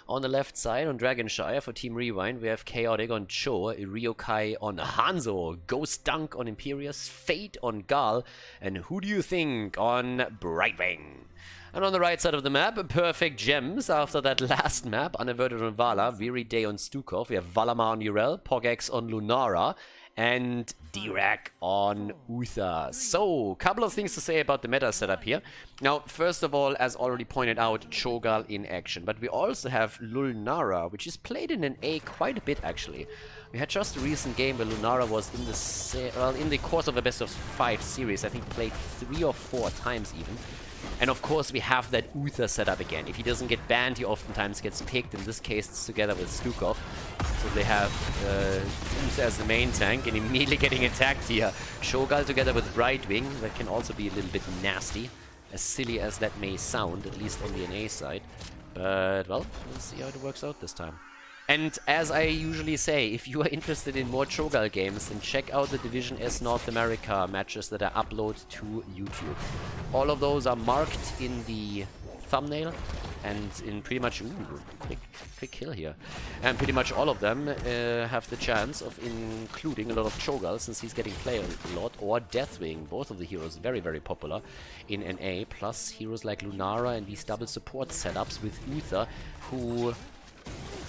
On the left side on Shire for Team RewinD, we have Chaotic on Cho, Ryokai on Hanzo, Ghost Dunk on Imperius, Fate on Gal, and who do you think on Brightwing? And on the right side of the map, Perfect Gems after that last map, Unaverted on Vala, Weary Day on Stukov, we have Valamar on Urel, Pogex on Lunara, and Dirac on Uther. So, couple of things to say about the meta setup here. Now, first of all, as already pointed out, Cho'Gall in action. But we also have Lunara, which is played in an A quite a bit, actually. We had just a recent game where Lunara was in the course of a best of 5 series, I think played 3 or 4 times even. And of course we have that Uther setup again. If he doesn't get banned, he oftentimes gets picked. In this case, it's together with Stukov. So they have Uther as the main tank and immediately getting attacked here. Cho'Gall together with Brightwing. That can also be a little bit nasty. As silly as that may sound, at least on the NA side. But, well, we'll see how it works out this time. And as I usually say, if you are interested in more Cho'Gall games, then check out the Division S North America matches that I upload to YouTube. All of those are marked in the thumbnail and in pretty much... Ooh, quick kill here. And pretty much all of them have the chance of including a lot of Cho'Gall, since he's getting played a lot, or Deathwing. Both of the heroes very, very popular in NA, plus heroes like Lunara and these double support setups with Uther, who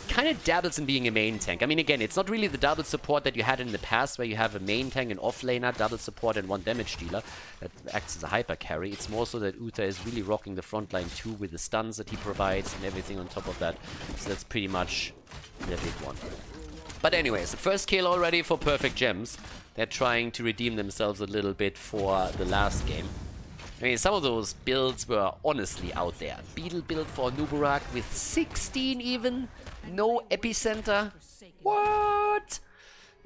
kind of dabbles in being a main tank. I mean, again, it's not really the double support that you had in the past, where you have a main tank, an offlaner, double support, and 1 damage dealer that acts as a hyper carry. It's more so that Uther is really rocking the front line too, with the stuns that he provides and everything on top of that. So that's pretty much the big one. But anyways, the first kill already for Perfect Gems. They're trying to redeem themselves a little bit for the last game. I mean, some of those builds were honestly out there. Beetle build for Nubarak with 16 even. No epicenter. What?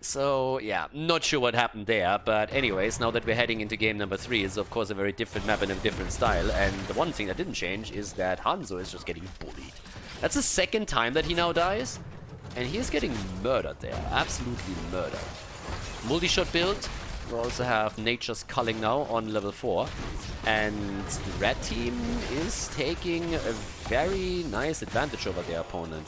So, yeah, not sure what happened there. But anyways, now that we're heading into game number 3, it's of course a very different map and a different style. And the one thing that didn't change is that Hanzo is just getting bullied. That's the second time that he now dies. And he is getting murdered there. Absolutely murdered. Multi-shot build. We also have Nature's Culling now on level 4. And the red team is taking a very nice advantage over their opponent.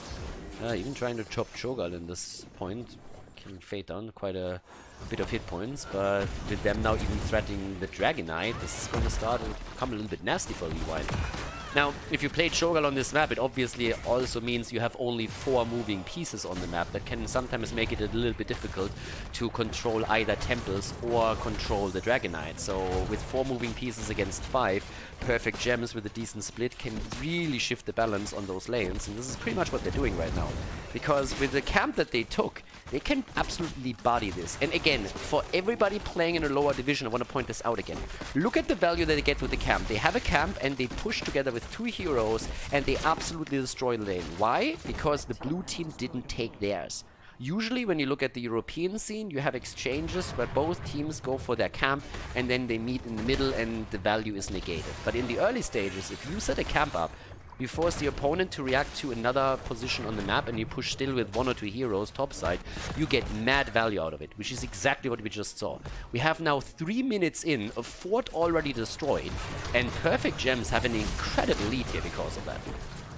Even trying to chop Cho'Gall in this point. Killing Fate down quite a bit of hit points. But with them now even threatening the Dragon Knight, this is going to start to become a little bit nasty for RewinD. Now, if you play Cho'Gall on this map, it obviously also means you have only 4 moving pieces on the map. That can sometimes make it a little bit difficult to control either temples or control the Dragon Knight. So with 4 moving pieces against 5, Perfect Gems with a decent split can really shift the balance on those lanes. And this is pretty much what they're doing right now. Because with the camp that they took, they can absolutely body this. And again, for everybody playing in a lower division, I want to point this out again. Look at the value that they get with the camp. They have a camp and they push together with 2 heroes and they absolutely destroy the lane. Why? Because the blue team didn't take theirs. Usually when you look at the European scene, you have exchanges where both teams go for their camp and then they meet in the middle and the value is negated. But in the early stages, if you set a camp up, you force the opponent to react to another position on the map and you push still with 1 or 2 heroes topside, you get mad value out of it, which is exactly what we just saw. We have now 3 minutes in, a fort already destroyed, and Perfect Gems have an incredible lead here because of that.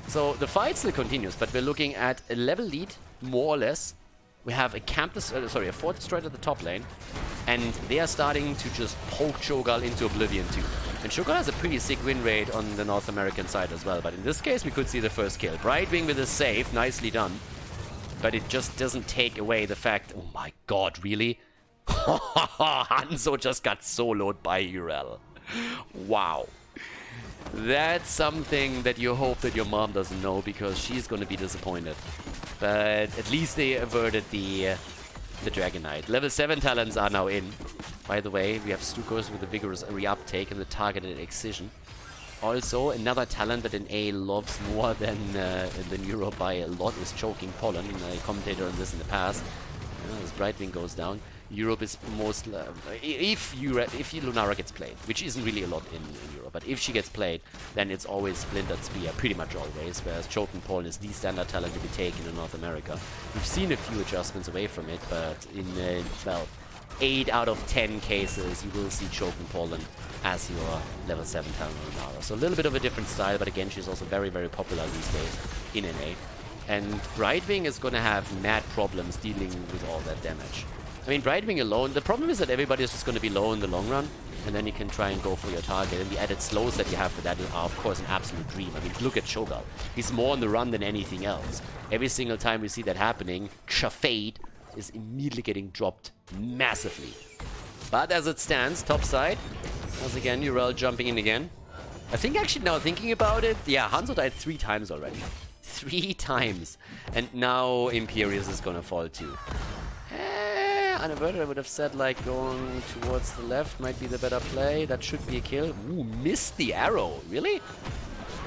So the fight still continues, but we're looking at a level lead, more or less. We have a a fort destroyed at the top lane, and they are starting to just poke Cho'Gall into oblivion too. And Cho'Gall has a pretty sick win rate on the North American side as well, but in this case we could see the first kill. Brightwing with a save, nicely done. But it just doesn't take away the fact, oh my god, really? Hanzo just got soloed by Urel. Wow. That's something that you hope that your mom doesn't know, because she's going to be disappointed. But at least they averted the Dragon Knight. Level 7 talents are now in. By the way, we have Stukos with a vigorous reuptake and the targeted excision. Also, another talent that an A loves more than Europe by a lot is Choking Pollen. I commentated on this in the past. As Brightwing goes down, Europe is most... if Lunara gets played, which isn't really a lot in Europe, but if she gets played, then it's always Splintered Spear, pretty much always, whereas Choking Pollen is the standard talent to be taken in North America. We've seen a few adjustments away from it, but in, well, 8 out of 10 cases, you will see Choking Pollen as your level 7 talent Lunara. So a little bit of a different style, but again, she's also very, very popular these days in NA. And Brightwing is going to have mad problems dealing with all that damage. I mean, Brightwing alone, the problem is that everybody is just going to be low in the long run, and then you can try and go for your target. And the added slows that you have for that are, of course, an absolute dream. I mean, look at Cho'Gall. He's more on the run than anything else. Every single time we see that happening, Shafade is immediately getting dropped massively. But as it stands, top side, once again, Urel jumping in again. I think actually now thinking about it, yeah, Hanzo died 3 times already. 3 times. And now Imperius is gonna fall too. Unaverted, I would have said like going towards the left might be the better play. That should be a kill. Ooh, missed the arrow. Really?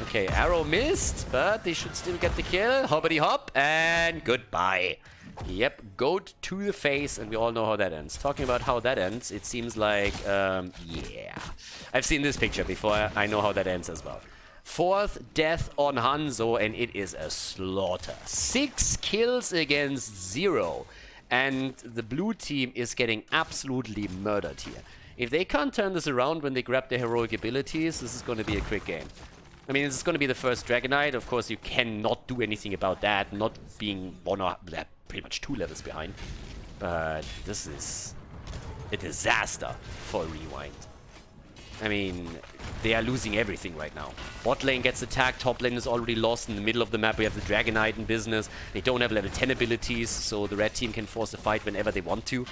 Okay, arrow missed, but they should still get the kill. Hoppity hop, and goodbye. Yep, goat to the face, and we all know how that ends. Talking about how that ends, it seems like, yeah. I've seen this picture before. I know how that ends as well. 4th death on Hanzo, and it is a slaughter. 6 kills against 0. And the blue team is getting absolutely murdered here. If they can't turn this around when they grab their heroic abilities, this is going to be a quick game. I mean, this is going to be the first Dragon Knight. Of course, you cannot do anything about that, not being one or pretty much 2 levels behind. But this is a disaster for RewinD. I mean, they are losing everything right now. Bot lane gets attacked, top lane is already lost. In the middle of the map we have the Dragon Knight in business. They don't have level 10 abilities, so the red team can force a fight whenever they want to.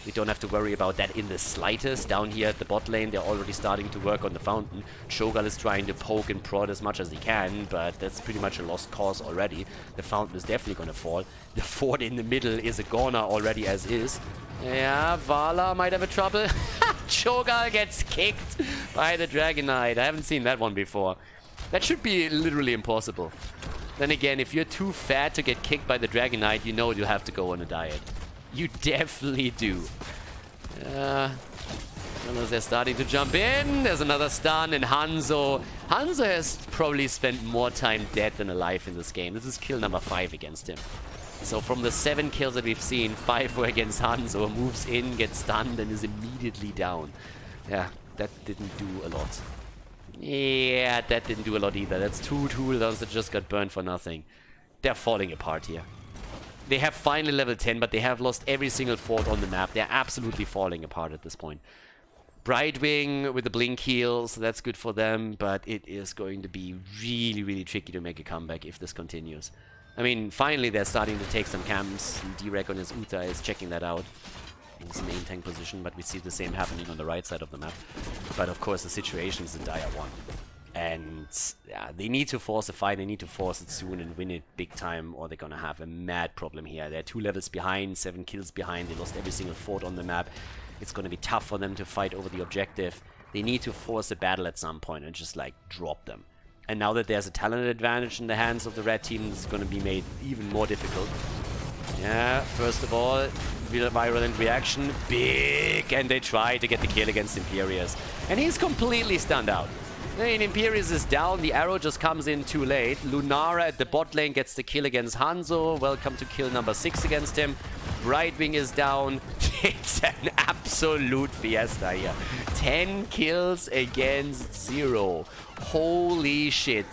We don't have to worry about that in the slightest. Down here at the bot lane, they're already starting to work on the fountain. Cho'Gall is trying to poke and prod as much as he can, but that's pretty much a lost cause already. The fountain is definitely going to fall. The fort in the middle is a goner already as is. Yeah, Vala might have a trouble. Cho'Gall gets kicked by the Dragon Knight. I haven't seen that one before. That should be literally impossible. Then again, if you're too fat to get kicked by the Dragon Knight, you know you'll have to go on a diet. You definitely do. Unless they're starting to jump in. There's another stun, and Hanzo. Hanzo has probably spent more time dead than alive in this game. This is kill number 5 against him. So from the 7 kills that we've seen, 5 were against Hanzo. Moves in, gets stunned, and is immediately down. Yeah, that didn't do a lot. Yeah, that didn't do a lot either. That's 2 cooldowns that just got burned for nothing. They're falling apart here. They have finally level 10, but they have lost every single fort on the map. They're absolutely falling apart at this point. Brightwing with the blink heal, so that's good for them, but it is going to be really, really tricky to make a comeback if this continues. I mean, finally they're starting to take some camps. D-Rek on his Uta is checking that out in his main tank position, but we see the same happening on the right side of the map. But of course the situation is a dire one. And yeah, they need to force a fight, they need to force it soon and win it big time, or they're gonna have a mad problem here. They're 2 levels behind, 7 kills behind, they lost every single fort on the map. It's gonna be tough for them to fight over the objective. They need to force a battle at some point and just like drop them. And now that there's a talent advantage in the hands of the red team, it's gonna be made even more difficult. Yeah, first of all, virulent reaction, big, and they try to get the kill against Imperius. And he's completely stunned out. I mean, Imperius is down, the arrow just comes in too late. Lunara at the bot lane gets the kill against Hanzo. Welcome to kill number 6 against him. Brightwing is down. It's an absolute fiesta here. 10 kills against 0. Holy shit.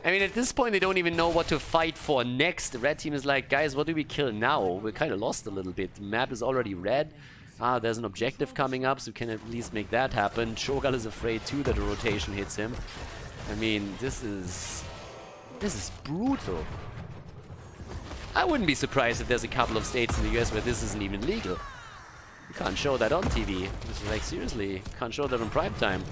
I mean, at this point, they don't even know what to fight for next. The red team is like, guys, what do we kill now? We're kind of lost a little bit. The map is already red. There's an objective coming up, so we can at least make that happen. Shogal is afraid, too, that a rotation hits him. I mean, this is brutal. I wouldn't be surprised if there's a couple of states in the US where this isn't even legal. You can't show that on TV. It's like, seriously, can't show that on primetime.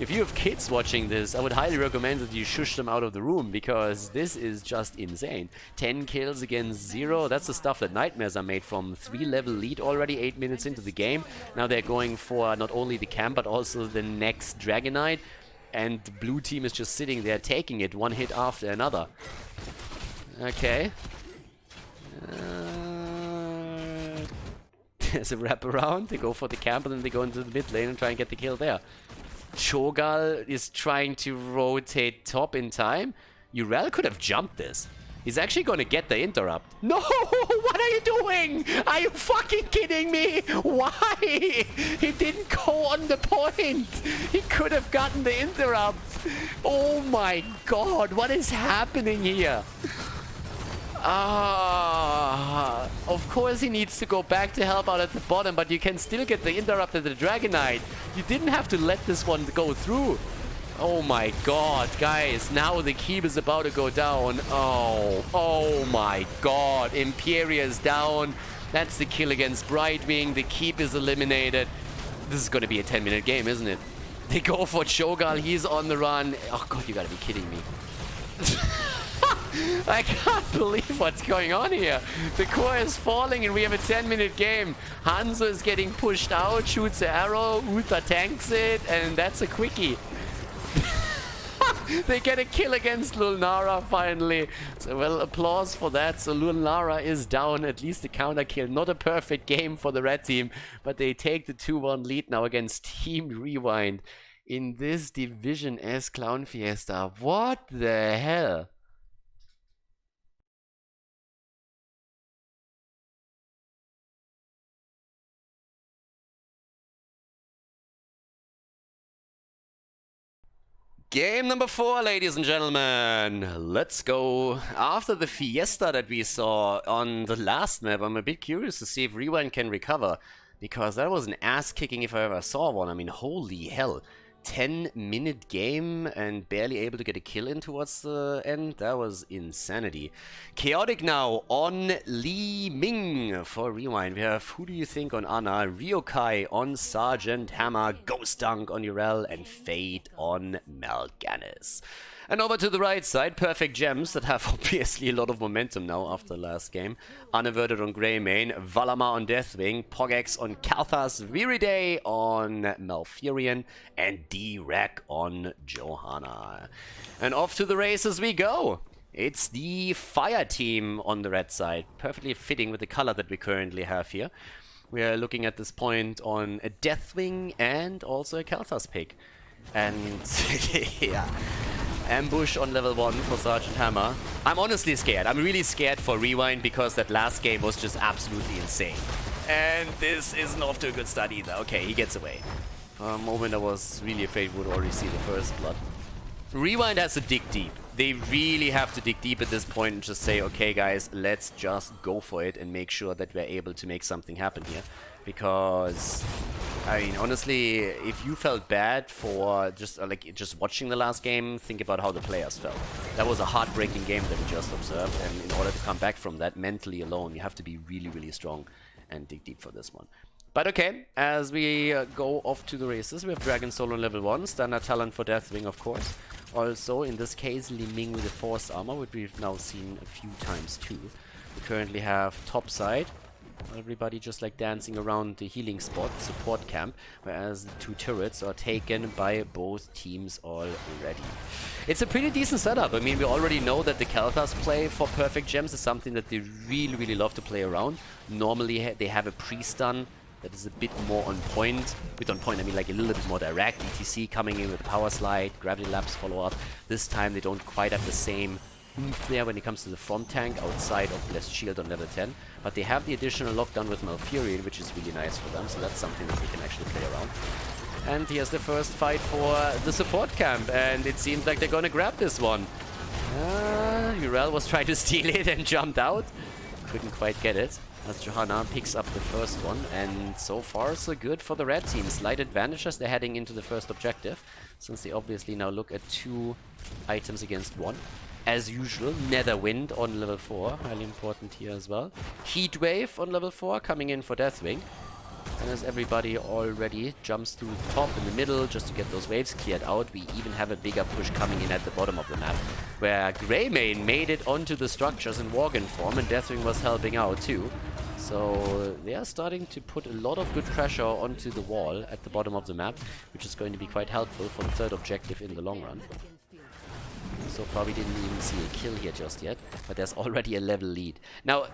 If you have kids watching this, I would highly recommend that you shush them out of the room, because this is just insane. 10 kills against 0, that's the stuff that Nightmares are made from. 3-level lead already, 8 minutes into the game. Now they're going for not only the camp, but also the next Dragonite. And the blue team is just sitting there taking it, one hit after another. Okay. There's a wraparound, they go for the camp and then they go into the mid lane and try and get the kill there. Shogal is trying to rotate top in time. Urel could have jumped this. He's actually going to get the interrupt. No! What are you doing? Are you fucking kidding me? Why? He didn't go on the point. He could have gotten the interrupt. Oh my god, what is happening here? Of course he needs to go back to help out at the bottom, but you can still get the interrupt at the Dragonite. You didn't have to let this one go through. Oh my god, guys, now the keep is about to go down. Oh my god, Imperia is down. That's the kill against Brightwing. The keep is eliminated. This is going to be a 10-minute game, isn't it? They go for Shogal, he's on the run. Oh god, you gotta be kidding me. I can't believe what's going on here. The core is falling and we have a 10-minute game. Hanzo is getting pushed out, shoots an arrow, Uther tanks it, and that's a quickie. They get a kill against Lunara finally. So, well, applause for that. So Lunara is down, at least a counter kill. Not a perfect game for the red team, but they take the 2-1 lead now against Team RewinD in this Division S Clown Fiesta. What the hell? Game number 4, ladies and gentlemen. Let's go. After the fiesta that we saw on the last map, I'm a bit curious to see if RewinD can recover, because that was an ass-kicking if I ever saw one. I mean, holy hell. 10-minute game and barely able to get a kill in towards the end. That was insanity. Chaotic now on Li Ming for RewinD. We have Who Do You Think on Ana, Ryokai on Sergeant Hammer, Ghost Dunk on Urel, and Fate on Mal'Ganis. And over to the right side, Perfect Gems that have obviously a lot of momentum now after the last game. Unaverted on Greymane, Valamar on Deathwing, Pogex on Kalthas, Viridae on Malfurion, and D-Rack on Johanna. And off to the races we go. It's the Fire team on the red side, perfectly fitting with the color that we currently have here. We are looking at this point on a Deathwing and also a Kalthas pick. And yeah. Ambush on level 1 for Sergeant Hammer. I'm honestly scared. I'm really scared for RewinD because that last game was just absolutely insane. And this isn't off to a good start either. Okay, he gets away. For a moment I was really afraid we would already see the first blood. RewinD has to dig deep. They really have to dig deep at this point and just say, okay guys, let's just go for it and make sure that we're able to make something happen here. Because, I mean, honestly, if you felt bad for just watching the last game, think about how the players felt. That was a heartbreaking game that we just observed, and in order to come back from that mentally alone, you have to be really, really strong and dig deep for this one. But okay, as we go off to the races, we have Dragon Soul on level 1, standard talent for Deathwing, of course. Also, in this case, Li Ming with the Force Armor, which we've now seen a few times too. We currently have top side Everybody just like dancing around the healing spot, support camp, whereas the 2 turrets are taken by both teams already. It's a pretty decent setup. I mean, we already know that the Khaldor's play for perfect gems is something that they really love to play around. Normally they have a pre-stun that is a bit more on point. With on point, I mean like a little bit more direct. ETC coming in with a power slide, gravity lapse follow-up. This time they don't quite have the same there when it comes to the front tank outside of Blessed Shield on level 10, but they have the additional lockdown with Malfurion, which is really nice for them, so that's something that they can actually play around. And here's the first fight for the support camp, and it seems like they're gonna grab this one. Urel was trying to steal it and jumped out. Couldn't quite get it, as Johanna picks up the first one, and so far so good for the red team. Slight advantage as they're heading into the first objective, since they obviously now look at 2 items against 1. As usual, Netherwind on level 4, highly important here as well. Heatwave on level 4, coming in for Deathwing. And as everybody already jumps through the top in the middle just to get those waves cleared out, we even have a bigger push coming in at the bottom of the map, where Greymane made it onto the structures in Worgen form, and Deathwing was helping out too. So they are starting to put a lot of good pressure onto the wall at the bottom of the map, which is going to be quite helpful for the 3rd objective in the long run. So far we didn't even see a kill here just yet, but there's already a level lead. Now,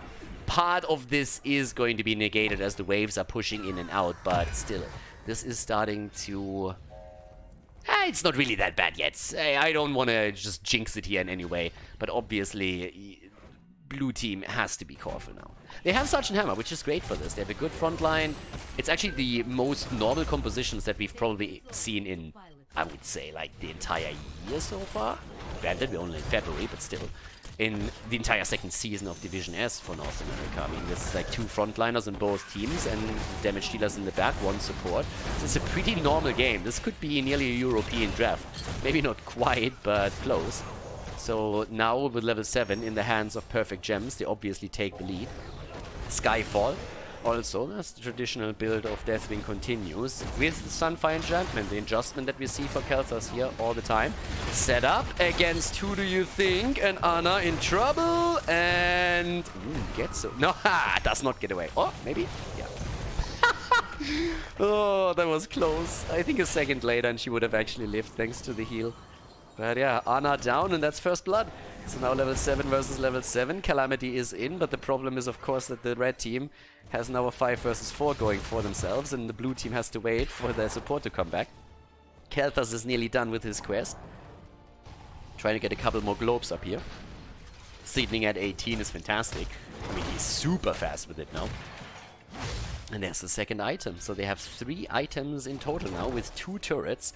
part of this is going to be negated as the waves are pushing in and out, but still, this is starting to... it's not really that bad yet. I don't want to just jinx it here in any way, but obviously, blue team has to be careful now. They have Sergeant Hammer, which is great for this. They have a good front line. It's actually the most normal compositions that we've probably seen in, I would say, like the entire year so far. Granted, we're only in February, but still. In the entire 2nd season of Division S for North America. I mean, this is like 2 frontliners on both teams and damage dealers in the back, 1 support. So it's a pretty normal game. This could be nearly a European draft. Maybe not quite, but close. So now with level 7 in the hands of Perfect Gems, they obviously take the lead. Skyfall. Also, as the traditional build of Deathwing continues, with Sunfire Enchantment, the adjustment that we see for Khaldor's here all the time. Set up against who do you think? And Anna in trouble, and... gets so... No, does not get away. Oh, maybe? Yeah. Oh, that was close. I think a second later and she would have actually lived thanks to the heal. But yeah, Anna down, and that's first blood. So now level 7 versus level 7. Calamity is in, but the problem is, of course, that the red team has now a 5 versus 4 going for themselves, and the blue team has to wait for their support to come back. Khaldor is nearly done with his quest. Trying to get a couple more globes up here. Seedling at 18 is fantastic. I mean, he's super fast with it now. And there's the second item. So they have 3 items in total now with 2 turrets.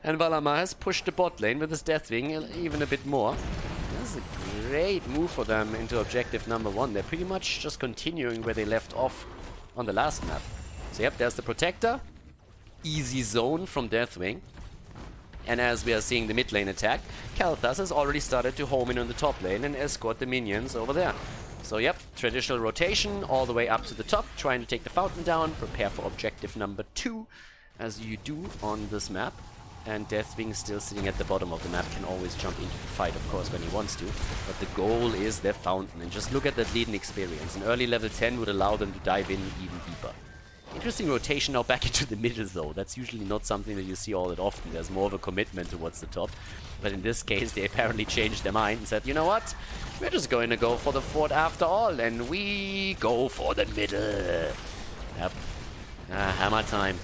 And Valamar has pushed the bot lane with his Deathwing even a bit more. This is a great move for them into objective number 1. They're pretty much just continuing where they left off on the last map. So yep, there's the Protector. Easy zone from Deathwing. And as we are seeing the mid lane attack, Khaldor has already started to home in on the top lane and escort the minions over there. So yep, traditional rotation all the way up to the top, trying to take the fountain down, prepare for objective number 2, as you do on this map. And Deathwing still sitting at the bottom of the map, can always jump into the fight, of course, when he wants to. But the goal is their fountain, and just look at that leading experience. An early level 10 would allow them to dive in even deeper. Interesting rotation now back into the middle, though. That's usually not something that you see all that often. There's more of a commitment towards the top. But in this case, they apparently changed their mind and said, you know what? We're just going to go for the fort after all, and we go for the middle. Yep. Hammer time.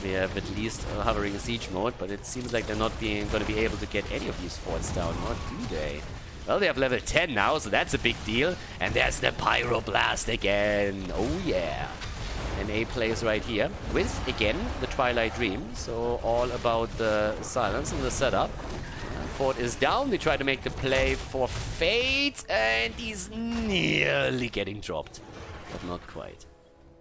We have at least hovering siege mode, but it seems like they're not going to be able to get any of these forts down, or do they? Well, they have level 10 now, so that's a big deal. And there's the Pyroblast again. Oh yeah. And A plays right here with, again, the Twilight Dream. So all about the silence and the setup. Fort is down. They try to make the play for Fate, and he's nearly getting dropped, but not quite.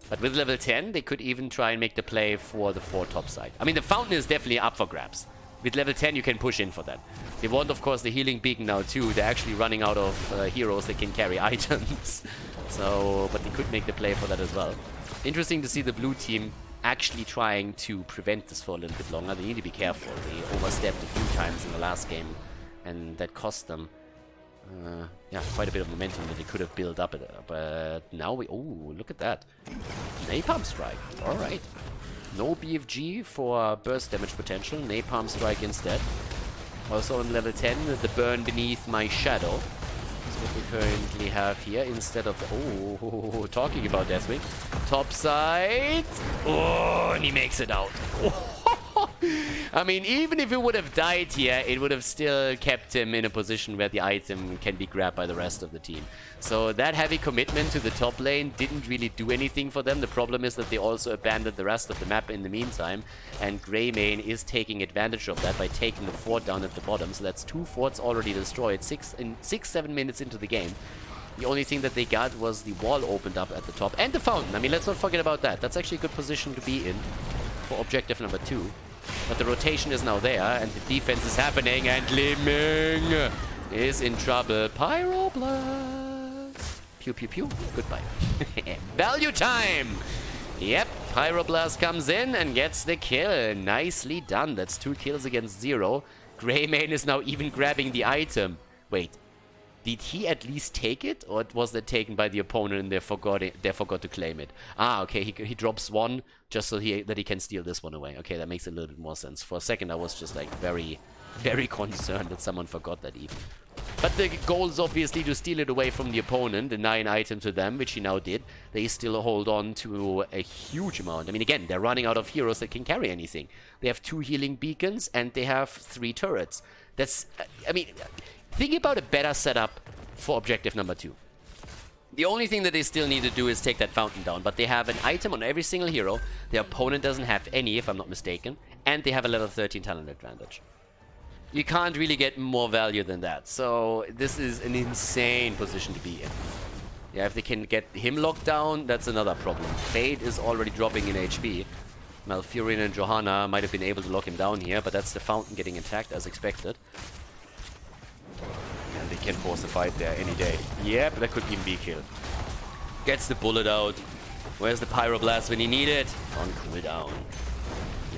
But with level 10, they could even try and make the play for the 4 top side. I mean, the fountain is definitely up for grabs. With level 10, you can push in for that. They want, of course, the healing beacon now, too. They're actually running out of heroes that can carry items. So, but they could make the play for that as well. Interesting to see the blue team actually trying to prevent this for a little bit longer. They need to be careful. They overstepped a few times in the last game, and that cost them Yeah, quite a bit of momentum that they could have built up. But now we... Oh, look at that. Napalm Strike. Alright. No BFG for burst damage potential. Napalm Strike instead. Also on level 10, the Burn Beneath My Shadow. That's what we currently have here instead of... Oh, talking about Deathwing. Top side. Oh, and he makes it out. I mean, even if he would have died here, it would have still kept him in a position where the item can be grabbed by the rest of the team. So that heavy commitment to the top lane didn't really do anything for them. The problem is that they also abandoned the rest of the map in the meantime. And Greymane is taking advantage of that by taking the fort down at the bottom. So that's 2 forts already destroyed, 6-7 minutes into the game. The only thing that they got was the wall opened up at the top. And the fountain. I mean, let's not forget about that. That's actually a good position to be in for objective number 2. But the rotation is now there, and the defense is happening, and Liming is in trouble. Pyroblast. Pew, pew, pew. Goodbye. Value time! Yep, Pyroblast comes in and gets the kill. Nicely done. That's 2 kills against 0. Greymane is now even grabbing the item. Wait. Did he at least take it, or was that taken by the opponent and they forgot to claim it? Ah, okay, he drops one just so that he can steal this one away. Okay, that makes a little bit more sense. For a second, I was just like very, very concerned that someone forgot that even. But the goal is obviously to steal it away from the opponent, the 9 item to them, which he now did. They still hold on to a huge amount. I mean, again, they're running out of heroes that can carry anything. They have 2 healing beacons and they have 3 turrets. That's, I mean... Think about a better setup for objective number 2. The only thing that they still need to do is take that fountain down, but they have an item on every single hero. Their opponent doesn't have any, if I'm not mistaken, and they have a level 13 talent advantage. You can't really get more value than that, so this is an insane position to be in. Yeah, if they can get him locked down, that's another problem. Fade is already dropping in HP. Malfurion and Johanna might have been able to lock him down here, but that's the fountain getting attacked as expected. And they can force a fight there any day. Yep, that could even be a kill. Gets the bullet out. Where's the Pyroblast when you need it? On cooldown.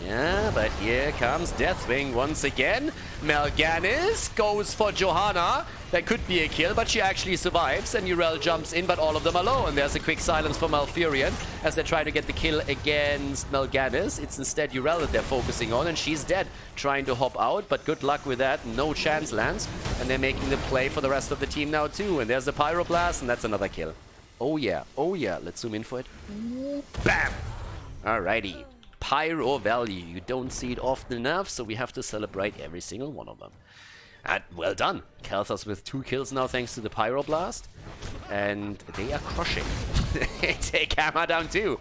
Yeah, but here comes Deathwing once again. Mal'Ganis goes for Johanna. That could be a kill, but she actually survives. And Yrel jumps in, but all of them are low. And there's a quick silence for Malfurion as they try to get the kill against Mal'Ganis. It's instead Yrel that they're focusing on, and she's dead. Trying to hop out, but good luck with that. No chance lands. And they're making the play for the rest of the team now too. And there's the Pyroblast, and that's another kill. Oh yeah, oh yeah. Let's zoom in for it. Bam! Alrighty. Pyro value. You don't see it often enough, so we have to celebrate every single one of them. And well done. Khaldor's with 2 kills now thanks to the Pyroblast. And they are crushing. They take Hammer down too.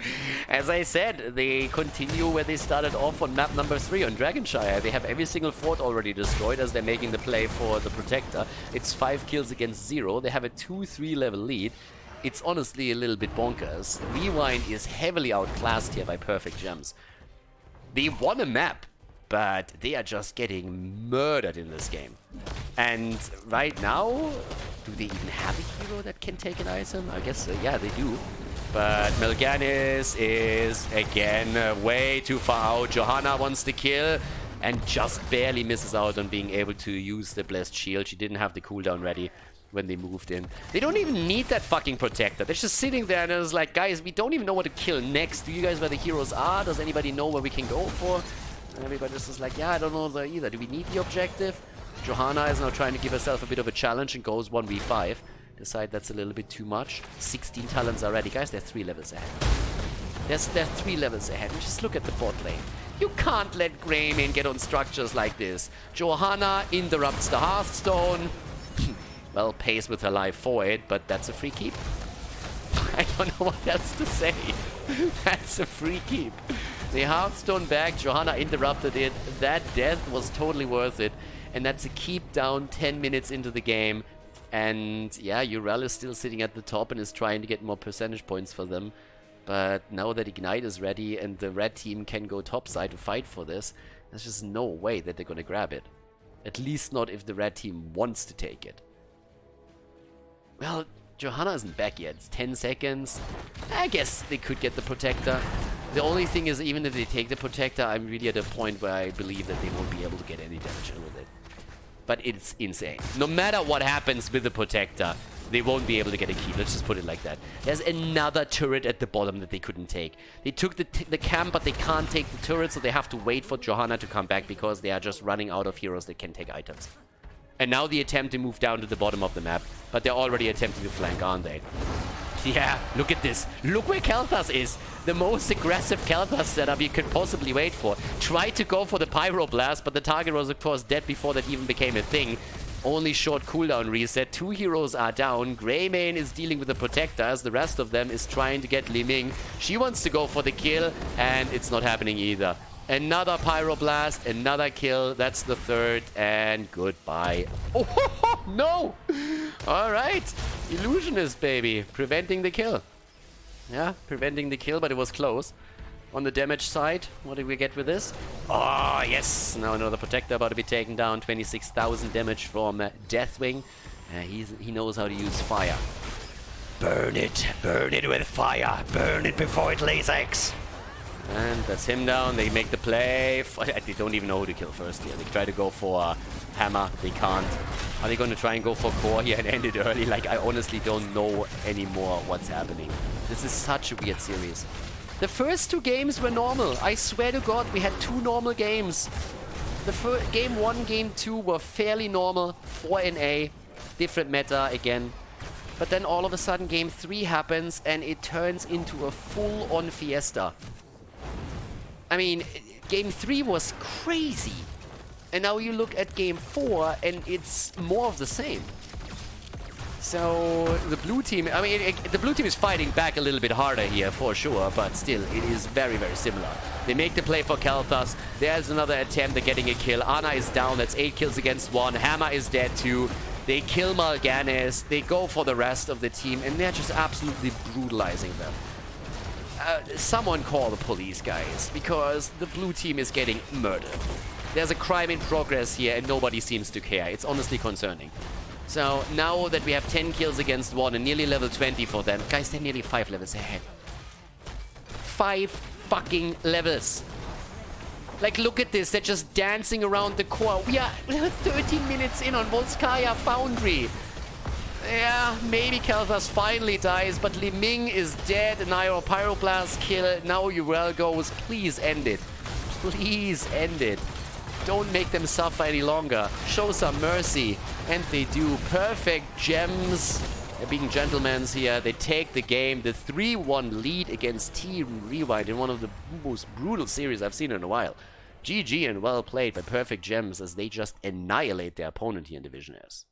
As I said, they continue where they started off on map number 3 on Dragonshire. They have every single fort already destroyed as they're making the play for the Protector. It's 5 kills against 0. They have a 2-3 level lead. It's honestly a little bit bonkers. RewinD is heavily outclassed here by Perfect Gems. They won a map, but they are just getting murdered in this game. And right now, do they even have a hero that can take an item? I guess, yeah, they do. But Mal'Ganis is, again, way too far out. Johanna wants the kill and just barely misses out on being able to use the Blessed Shield. She didn't have the cooldown ready when they moved in. They don't even need that fucking Protector. They're just sitting there and it's like, guys, we don't even know what to kill next. Do you guys know where the heroes are? Does anybody know where we can go for? And everybody's just like, yeah, I don't know either. Do we need the objective? Johanna is now trying to give herself a bit of a challenge and goes 1v5. Decide that's a little bit too much. 16 talents already. Guys, they're 3 levels ahead. They're 3 levels ahead. And just look at the bot lane. You can't let Greymane get on structures like this. Johanna interrupts the Hearthstone. Well, pays with her life for it, but that's a free keep. I don't know what else to say. That's a free keep. The Hearthstone back, Johanna interrupted it. That death was totally worth it. And that's a keep down 10 minutes into the game. And yeah, Yrel is still sitting at the top and is trying to get more percentage points for them. But now that Ignite is ready and the red team can go topside to fight for this, there's just no way that they're going to grab it. At least not if the red team wants to take it. Well, Johanna isn't back yet. It's 10 seconds. I guess they could get the Protector. The only thing is, even if they take the Protector, I'm really at a point where I believe that they won't be able to get any damage in with it. but it's insane. No matter what happens with the Protector, they won't be able to get a key. Let's just put it like that. There's another turret at the bottom that they couldn't take. They took the camp, but they can't take the turret, so they have to wait for Johanna to come back because they are just running out of heroes that can take items. And now the attempt to move down to the bottom of the map, but they're already attempting to flank, aren't they? Yeah, look at this. Look where Khaldor is. The most aggressive Khaldor setup you could possibly wait for. Tried to go for the Pyroblast, but the target was of course dead before that even became a thing. Only short cooldown reset. 2 heroes are down. Greymane is dealing with the Protectors. The rest of them is trying to get Li Ming. She wants to go for the kill, and it's not happening either. Another Pyroblast, another kill. That's the third, and goodbye. Oh, no! Alright. Illusionist, baby. Preventing the kill. Yeah, preventing the kill, but it was close. On the damage side, what did we get with this? Oh, yes! Now another Protector about to be taken down. 26,000 damage from Deathwing. He knows how to use fire. Burn it with fire. Burn it before it lays eggs. And that's him down. They make the play. They don't even know who to kill first here. They try to go for Hammer. They can't. Are they going to try and go for Core here and end it early? Like, I honestly don't know anymore what's happening. This is such a weird series. The first 2 games were normal. I swear to God, we had 2 normal games. The game 1, game 2 were fairly normal. 4 NA. Different meta again. But then all of a sudden game 3 happens and it turns into a full-on fiesta. I mean, game 3 was crazy. And now you look at game 4 and it's more of the same. So the blue team, I mean, the blue team is fighting back a little bit harder here for sure, but still, it is very, very similar. They make the play for Khaldor. There's another attempt at getting a kill. Ana is down. That's 8 kills against 1. Hammer is dead too. They kill Mal'Ganis. They go for the rest of the team, and they're just absolutely brutalizing them. Someone call the police, guys, because the blue team is getting murdered. There's a crime in progress here, and nobody seems to care. It's honestly concerning. So now that we have 10 kills against 1 and nearly level 20 for them, guys, they're nearly 5 levels ahead. 5 fucking levels. Like, look at this. They're just dancing around the core. We are 13 minutes in on Volskaya Foundry. Yeah, maybe Khaldor finally dies, but Li Ming is dead. And now Pyroblast kill. Now Urel goes. Please end it. Please end it. Don't make them suffer any longer. Show some mercy. And they do. Perfect gems. They're being gentlemen here. They take the game. The 3-1 lead against Team RewinD in one of the most brutal series I've seen in a while. GG and well played by Perfect Gems as they just annihilate their opponent here in Division S.